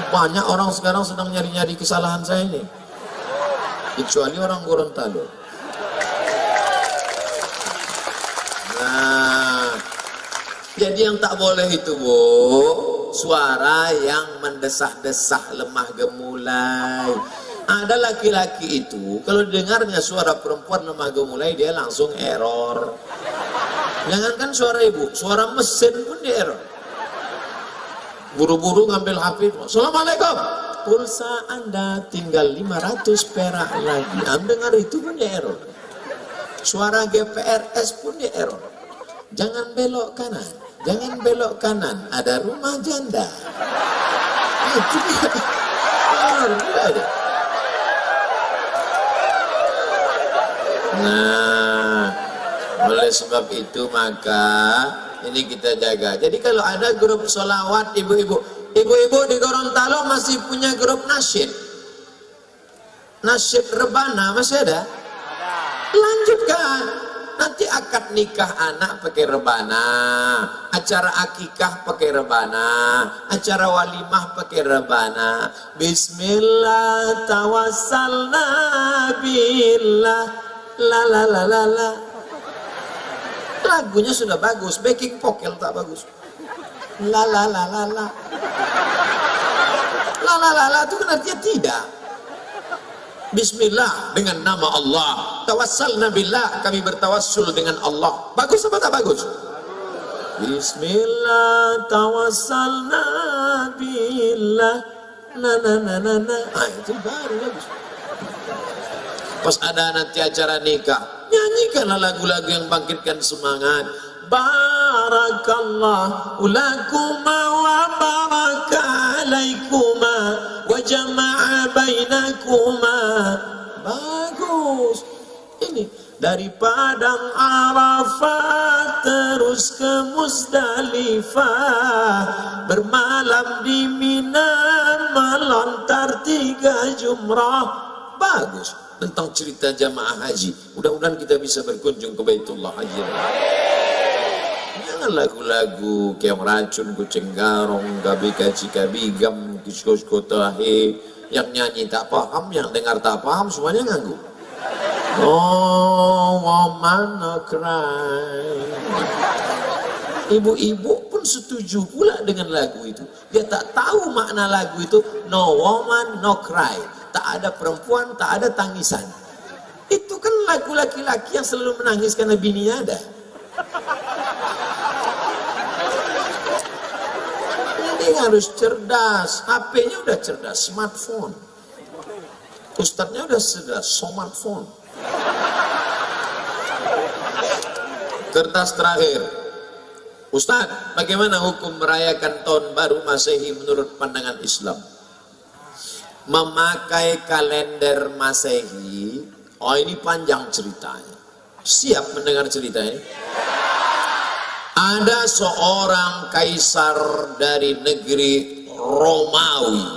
Banyak orang sekarang sedang nyari-nyari kesalahan saya ini, kecuali orang Gorontalo. Nah, jadi yang tak boleh itu, Bu, suara yang mendesah-desah, lemah gemulai. Ada laki-laki itu kalau dengarnya suara perempuan lemah gemulai dia langsung error. Jangankan suara ibu, suara mesin pun dia error. Buru-buru ngambil HP, Assalamualaikum, pulsa Anda tinggal 500 perak lagi. Anda dengar itu pun dia error. Suara GPRS pun dia error. Jangan belok kanan, jangan belok kanan, ada rumah janda. Itu dia. Nah, oleh sebab itu maka ini kita jaga. Jadi kalau ada grup sholawat ibu-ibu di Gorontalo masih punya grup nasyid. Nasyid rebana masih ada? Lanjutkan. Nanti akad nikah anak pakai rebana, acara akikah pakai rebana, acara walimah pakai rebana. Bismillah tawassalna billah la la la la la. Lagunya sudah bagus, backing vocal tak bagus. La la la la la. La la la la itu kan artinya tidak. Bismillah dengan nama Allah. Tawassalna billah, kami bertawassul dengan Allah. Bagus apa tak bagus? Bismillah tawassalna billah. Na na na na na. Ah, itu baru bagus. Pas ada nanti acara nikah, nyanyikanlah lagu-lagu yang bangkitkan semangat. Barakallahu lakuma wa baraka alaikuma wa jama'a bainakuma. Bagus. Ini dari Padang Arafah terus ke Musdalifah, bermalam di Mina, melontar 3 jumrah. Bagus. Tentang cerita jamaah haji. Mudah-mudahan kita bisa berkunjung ke Baitullah Haji. Jangan lagu-lagu keong racun, kucing garong, gabi kaci kabigam, kisko-kisko tahe. Yang nyanyi tak paham, yang dengar tak paham, semuanya nganggu. Oh, woman no cry. Ibu-ibu pun setuju pula dengan lagu itu. Dia tak tahu makna lagu itu. No woman no cry. Tak ada perempuan, tak ada tangisan. Itu kan lagu laki-laki yang selalu menangis karena bininya ada. Ini harus cerdas. HP-nya udah cerdas, smartphone. Ustadznya udah cerdas, smartphone. Kertas terakhir. Ustadz, bagaimana hukum merayakan tahun baru Masehi menurut pandangan Islam? Memakai kalender Masehi, oh ini panjang ceritanya. Siap mendengar cerita ini? Ada seorang kaisar dari negeri Romawi.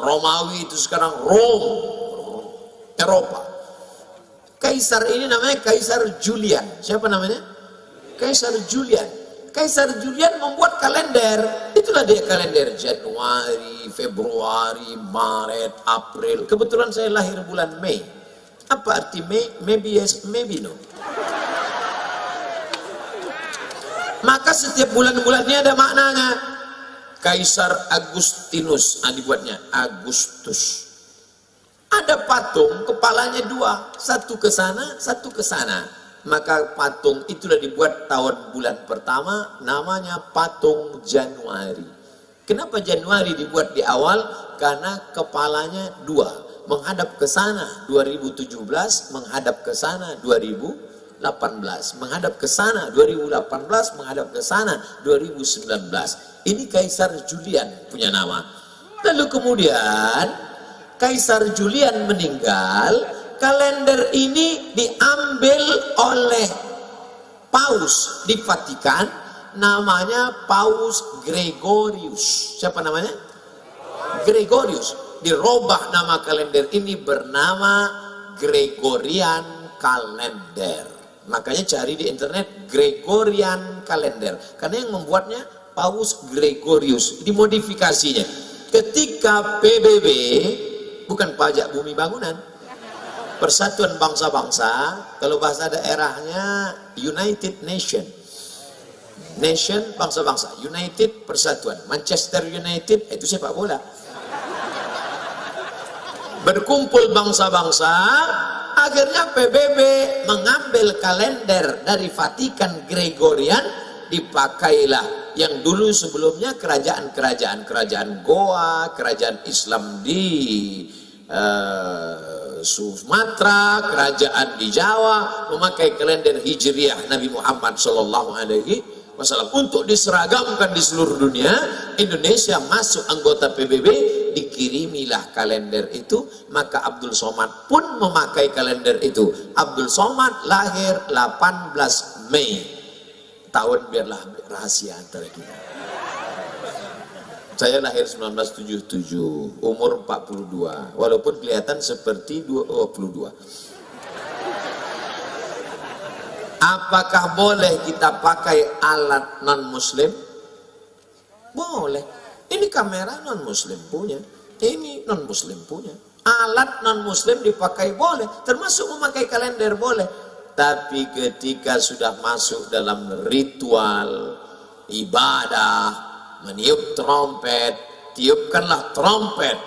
Romawi itu sekarang Rome, Eropa. Kaisar ini namanya Kaisar Julian. Siapa namanya? Kaisar Julian. Kaisar Julian membuat kalender. Itulah dia kalender Januari, Februari, Maret, April. Kebetulan saya lahir bulan Mei. Apa arti Mei? Maybe yes, maybe no. Maka setiap bulan-bulannya ada maknanya. Kaisar Agustinus, dibuatnya Agustus. Ada patung, kepalanya 2, satu ke sana, satu ke sana. Maka patung itulah dibuat tahun bulan pertama, namanya patung Januari. Kenapa Januari dibuat di awal? Karena kepalanya 2. menghadap ke sana 2017, menghadap ke sana 2018, menghadap ke sana 2018, menghadap ke sana 2019. Ini Kaisar Julian punya nama. Lalu kemudian Kaisar Julian meninggal, kalender ini diambil oleh Paus di Vatikan, namanya Paus Gregorius. Siapa namanya? Gregorius. Dirubah nama kalender ini bernama Gregorian Kalender. Makanya cari di internet Gregorian Kalender, karena yang membuatnya Paus Gregorius. Dimodifikasinya ketika PBB, bukan pajak bumi bangunan, Persatuan Bangsa-Bangsa, kalau bahasa daerahnya United Nation, bangsa-bangsa, United persatuan, Manchester United itu sepak bola. Berkumpul bangsa-bangsa, akhirnya PBB mengambil kalender dari Vatikan Gregorian, dipakailah yang dulu sebelumnya kerajaan Goa, kerajaan Islam di Sumatera, kerajaan di Jawa memakai kalender Hijriah Nabi Muhammad SAW untuk diseragamkan di seluruh dunia. Indonesia masuk anggota PBB, dikirimilah kalender itu, maka Abdul Somad pun memakai kalender itu. Abdul Somad lahir 18 Mei, tahun biarlah rahasia antara kita. Saya lahir 1977, umur 42, walaupun kelihatan seperti 22. Apakah boleh kita pakai alat non-muslim? Boleh. Ini kamera non-muslim punya, ini non-muslim punya. Alat non-muslim dipakai boleh, termasuk memakai kalender boleh. Tapi ketika sudah masuk dalam ritual ibadah, meniup trompet, tiupkanlah trompet,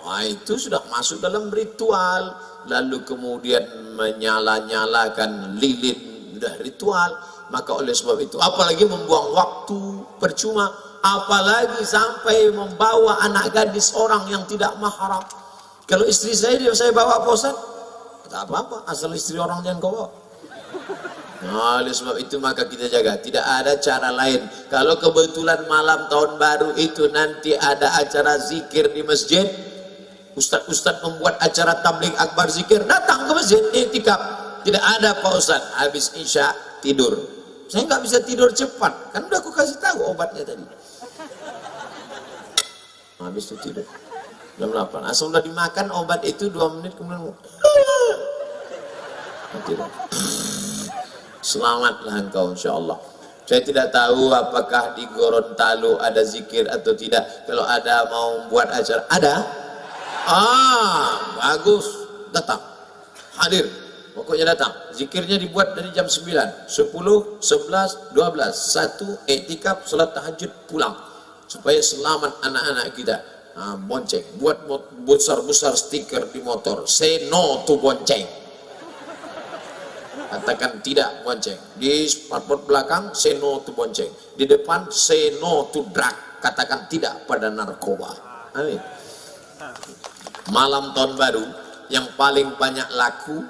wah itu sudah masuk dalam ritual. Lalu kemudian menyala-nyalakan lilin, sudah ritual. Maka oleh sebab itu, apalagi membuang waktu percuma, apalagi sampai membawa anak gadis orang yang tidak mahram. Kalau istri saya bawa Pak Ustaz, tak apa-apa, asal istri orang jangan kau bawa. Nah, oleh sebab itu maka kita jaga, tidak ada cara lain. Kalau kebetulan malam tahun baru itu nanti ada acara zikir di masjid, ustaz-ustaz membuat acara tabligh akbar zikir, datang ke masjid, iktikaf. Tidak ada Pak Ustaz, habis isya tidur. Saya nggak bisa tidur cepat, kan udah aku kasih tahu obatnya tadi. Habis itu tidur jam 8, asal udah dimakan obat itu 2 menit kemudian tidur. Selamatlah engkau insyaallah. Saya tidak tahu apakah di Gorontalo ada zikir atau tidak. Kalau ada mau buat acara, ada? Bagus, datang, hadir, pokoknya datang. Zikirnya dibuat dari jam 9, 10, 11, 12, 1, iktikaf, salat tahajud, pulang, supaya selamat anak-anak kita. Bonceng, buat besar-besar stiker di motor, say no to bonceng. Katakan tidak bonceng. Di spotboard belakang, say no to bonceng. Di depan, say no to drug. Katakan tidak pada narkoba. Amin. Malam tahun baru yang paling banyak laku,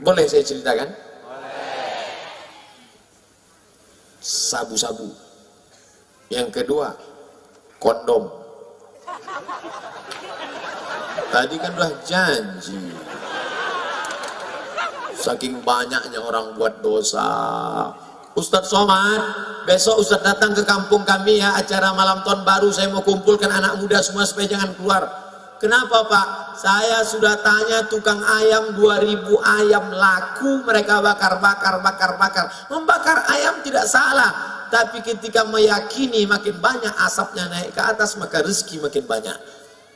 boleh saya ceritakan? Boleh. Sabu-sabu. Yang kedua, kondom. Tadi kan udah janji. Saking banyaknya orang buat dosa. Ustadz Somad, besok Ustadz datang ke kampung kami ya, acara malam tahun baru. Saya mau kumpulkan anak muda semua supaya jangan keluar. Kenapa Pak? Saya sudah tanya tukang ayam, 2000 ayam laku, mereka bakar. Membakar ayam tidak salah, tapi ketika meyakini makin banyak asapnya naik ke atas, maka rezeki makin banyak.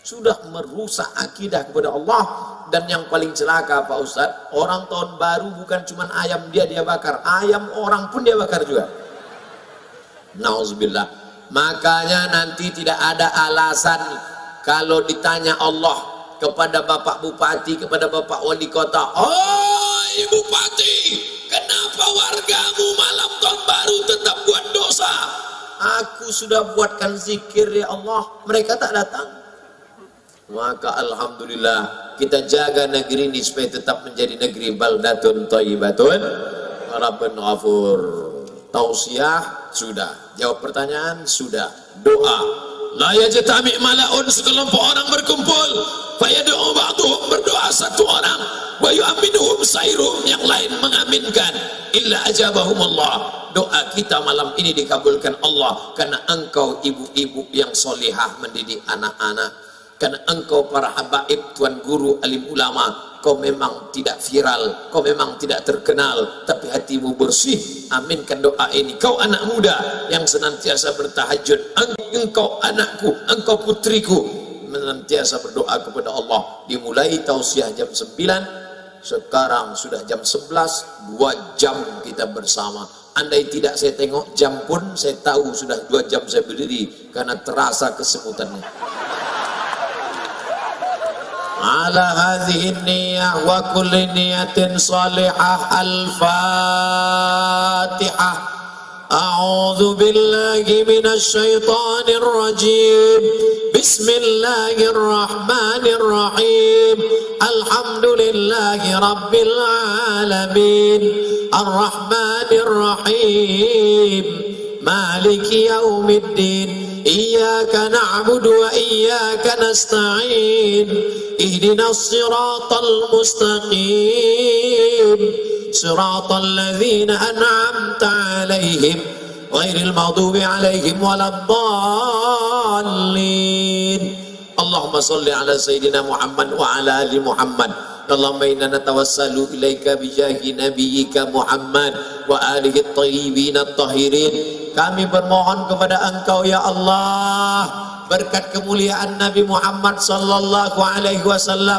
Sudah merusak akidah kepada Allah. Dan yang paling celaka Pak Ustadz, orang tahun baru bukan cuma ayam dia bakar, ayam orang pun dia bakar juga. Nauzubillah. Makanya nanti tidak ada alasan kalau ditanya Allah kepada Bapak Bupati, kepada Bapak Wali Kota, "Oh Bupati, kenapa wargamu malam tahun baru tetap buat dosa?" Aku sudah buatkan zikir ya Allah, mereka tak datang. Maka alhamdulillah kita jaga negeri ini supaya tetap menjadi negeri baldatun thayyibatun rabbun ghafur. Tausiah sudah, jawab pertanyaan sudah, doa la yajtami mala'un, sekelompok orang berkumpul, fayad'u ba'duhum, berdoa satu orang, wa yu'minuhum sairum, yang lain mengaminkan, illa ajabahumullah, doa kita malam ini dikabulkan Allah karena engkau ibu-ibu yang solihah mendidik anak-anak, karena engkau para habaib, tuan guru, alim ulama, kau memang tidak viral, kau memang tidak terkenal, tapi hatimu bersih. Aminkan doa ini. Kau anak muda yang senantiasa bertahajud, engkau anakku, engkau putriku, senantiasa berdoa kepada Allah. Dimulai tausiah jam 9, sekarang sudah jam 11, 2 jam kita bersama. Andai tidak saya tengok jam pun, saya tahu sudah 2 jam saya berdiri, karena terasa kesemutannya. Ala hadhihi niyyah wa kulli niyatin salihah. Al-Fatihah. A'udzu billahi minasy syaithanir rajim. Bismillahirrahmanirrahim. Alhamdulillahi rabbil alamin. Ar-Rahmanir Rahim. Maliki yaumiddin. Iyyaka na'budu wa iyyaka nasta'in. Ihdinas siratal mustaqim. Siratal ladzina an'amta 'alaihim ghairil maghdubi 'alaihim waladdallin. Allahumma shalli 'ala sayyidina Muhammad wa 'ala ali Muhammad. Allahumma inna natawassalu ilaika bijahi nabiyyika Muhammad wa alihi at-tayyibin at-tahirin. Kami bermohon kepada Engkau ya Allah, berkat kemuliaan Nabi Muhammad sallallahu alaihi wasallam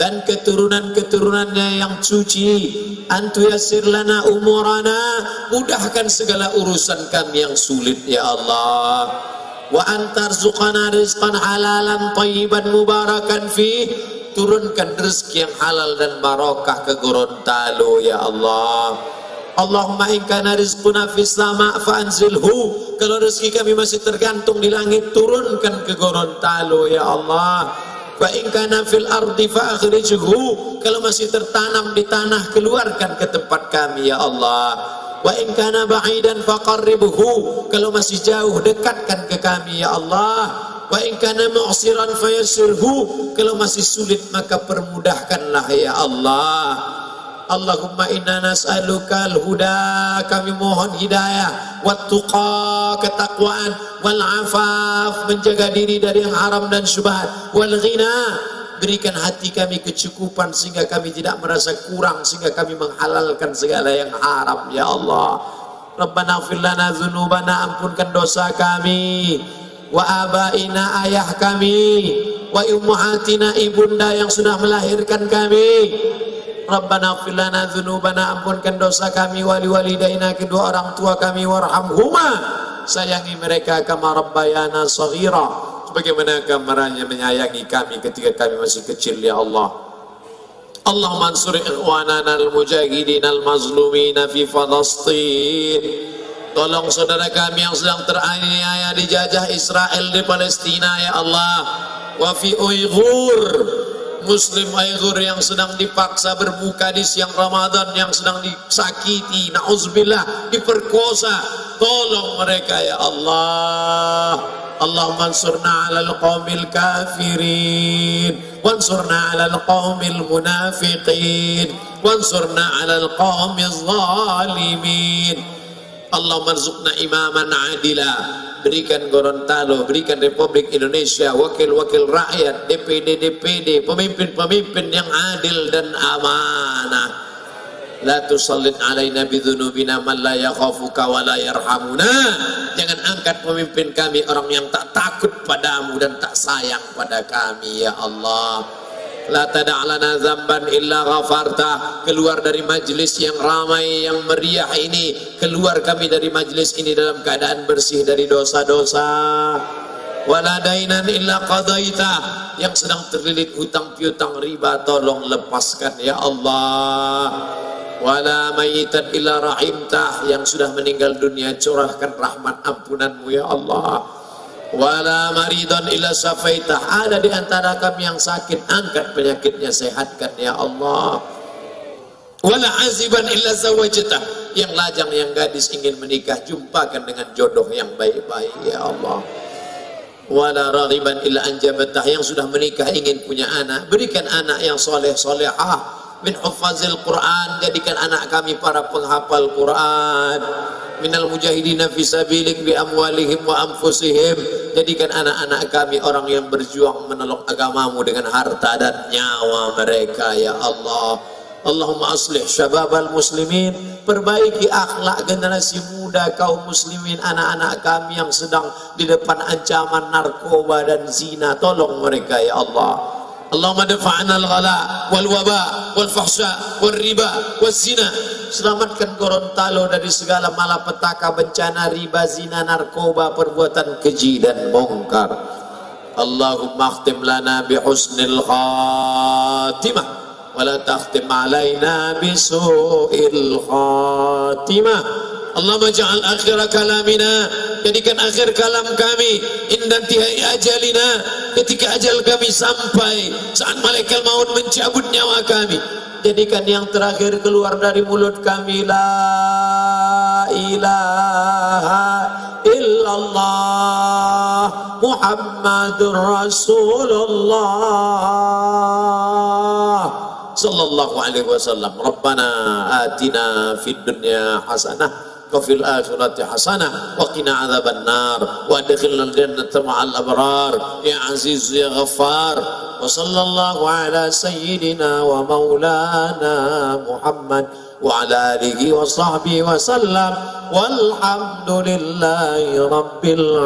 dan keturunan-keturunannya yang suci, antu yassir lana umurana, mudahkan segala urusan kami yang sulit ya Allah. Wa antarzuqana rizqan halalan thayyiban mubarakan fi, turunkan rezeki yang halal dan barokah ke Gorontalo ya Allah. Allahumma in kana rizquna fis sama' fa'anzilhu, kalau rezeki kami masih tergantung di langit, turunkan ke Gorontalo ya Allah. Wa in kana fil ardi fa'akhrijhu, kalau masih tertanam di tanah, keluarkan ke tempat kami ya Allah. Wa in kana ba'idan faqarribhu, kalau masih jauh, dekatkan ke kami ya Allah. Wa in kana mu'siran fayassirhu, kalau masih sulit maka permudahkanlah ya Allah. Allahumma inna nas'aluka al-huda, kami mohon hidayah, wat-tuqa, ketakwaan, wal-afaf, menjaga diri dari yang haram dan syubhat, wal-ghina, berikan hati kami kecukupan sehingga kami tidak merasa kurang, sehingga kami menghalalkan segala yang haram ya Allah. Rabbana ighfir lana dzunubana, ampunkan dosa kami, wa abaina, ayah kami, wa ummahatina, ibunda yang sudah melahirkan kami. Rabbana ighfir lana dzunubana, ampunkan dosa kami, wali walidaina, kedua orang tua kami, warhamhuma, sayangi mereka, kama rabbayana shaghira, sebagaimana kamarnya menyayangi kami ketika kami masih kecil ya Allah. Allahumma ansur ikhwanana al-mujahidin al-mazlumina fi Falastin, tolong saudara kami yang sedang teraniaya dijajah Israel di Palestina ya Allah. Wa fi Uighur, Muslim Uighur yang sedang dipaksa berbuka di siang Ramadan, yang sedang disakiti, na'udzubillah, diperkosa, tolong mereka ya Allah. Allahumma ansurna 'alal qaumil kafirin, wansurna 'alal qaumil munafiqin, wansurna 'alal qaumiz zalimin. Allahumma arzuqna imaman adila, berikan Gorontalo, berikan Republik Indonesia wakil-wakil rakyat, DPD, pemimpin-pemimpin yang adil dan amanah. La tusallit alaina bidzunubina man la yakhafuka wa la yarhamuna. Jangan angkat pemimpin kami orang yang tak takut padamu dan tak sayang pada kami ya Allah. La tada'lana zamban illa ghafarta. Keluar dari majlis yang ramai, yang meriah ini, keluar kami dari majlis ini dalam keadaan bersih dari dosa-dosa. Wala dainan illa qadaita, yang sedang terlilit hutang piutang riba, tolong lepaskan ya Allah. Wala mayitan illa rahimtah, yang sudah meninggal dunia, curahkan rahmat ampunanmu ya Allah. wala maridun illa syafaitah. Ada di antara kami yang sakit, angkat penyakitnya, sehatkan ya Allah. Wala aziban illa zawajtah. Yang lajang, yang gadis ingin menikah, jumpakan dengan jodoh yang baik-baik ya Allah. Wala raghiban illa anjabatah. Yang sudah menikah ingin punya anak, berikan anak yang soleh solehah min huffazil Quran. Jadikan anak kami para penghafal Quran. Minal mujahidina fi sabilik bi amwalihim wa anfusihim. Jadikan anak-anak kami orang yang berjuang menolong agamamu dengan harta dan nyawa mereka ya Allah. Allahumma aslih syababal muslimin. Perbaiki akhlak generasi muda kaum muslimin, anak-anak kami yang sedang di depan ancaman narkoba dan zina. Tolong mereka ya Allah. Allahumma dafa'na al-ghala wal waba wal fahsya wal riba wal zina. Selamatkan Gorontalo dari segala malapetaka, bencana riba, zina, narkoba, perbuatan keji dan mungkar. Allahumma akhtim lana bi husnil khatimah wala takhtim alaina bisu'il khatimah. Allahumma ja'al akhir kalamina, jadikan akhir kalam kami inda intihai ajalina, ketika ajal kami sampai, saat malaikat maut mencabut nyawa kami, jadikan yang terakhir keluar dari mulut kami la ilaha illallah Muhammadur Rasulullah sallallahu alaihi wasallam. Rabbana atina fid dunya hasanah wa fil akhirati hasanah wa qina adzaban nar wa adkhilna jannata ma'al abrar ya aziz ya ghaffar. Wa sallallahu ala sayyidina wa maulana Muhammad wa ala alihi wa sahbihi wa sallam walhamdulillahi rabbil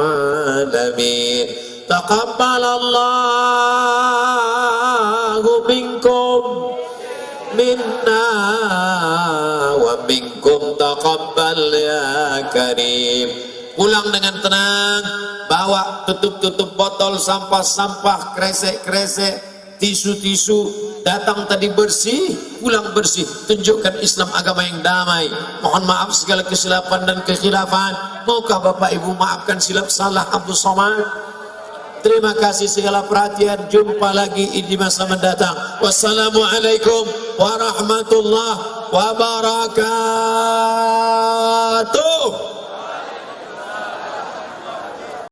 alamin. Taqabbalallahu minkum minna wa minkum taqabbal ya karim. Pulang dengan tenang, bawa tutup-tutup botol, sampah-sampah, kresek-kresek, tisu-tisu. Datang tadi bersih, pulang bersih. Tunjukkan Islam agama yang damai. Mohon maaf segala kesilapan dan kekhilafan. Maukah Bapak Ibu maafkan silap salah Abdul Somad? Terima kasih segala perhatian. Jumpa lagi di masa mendatang. Wassalamualaikum warahmatullahi wabarakatuh.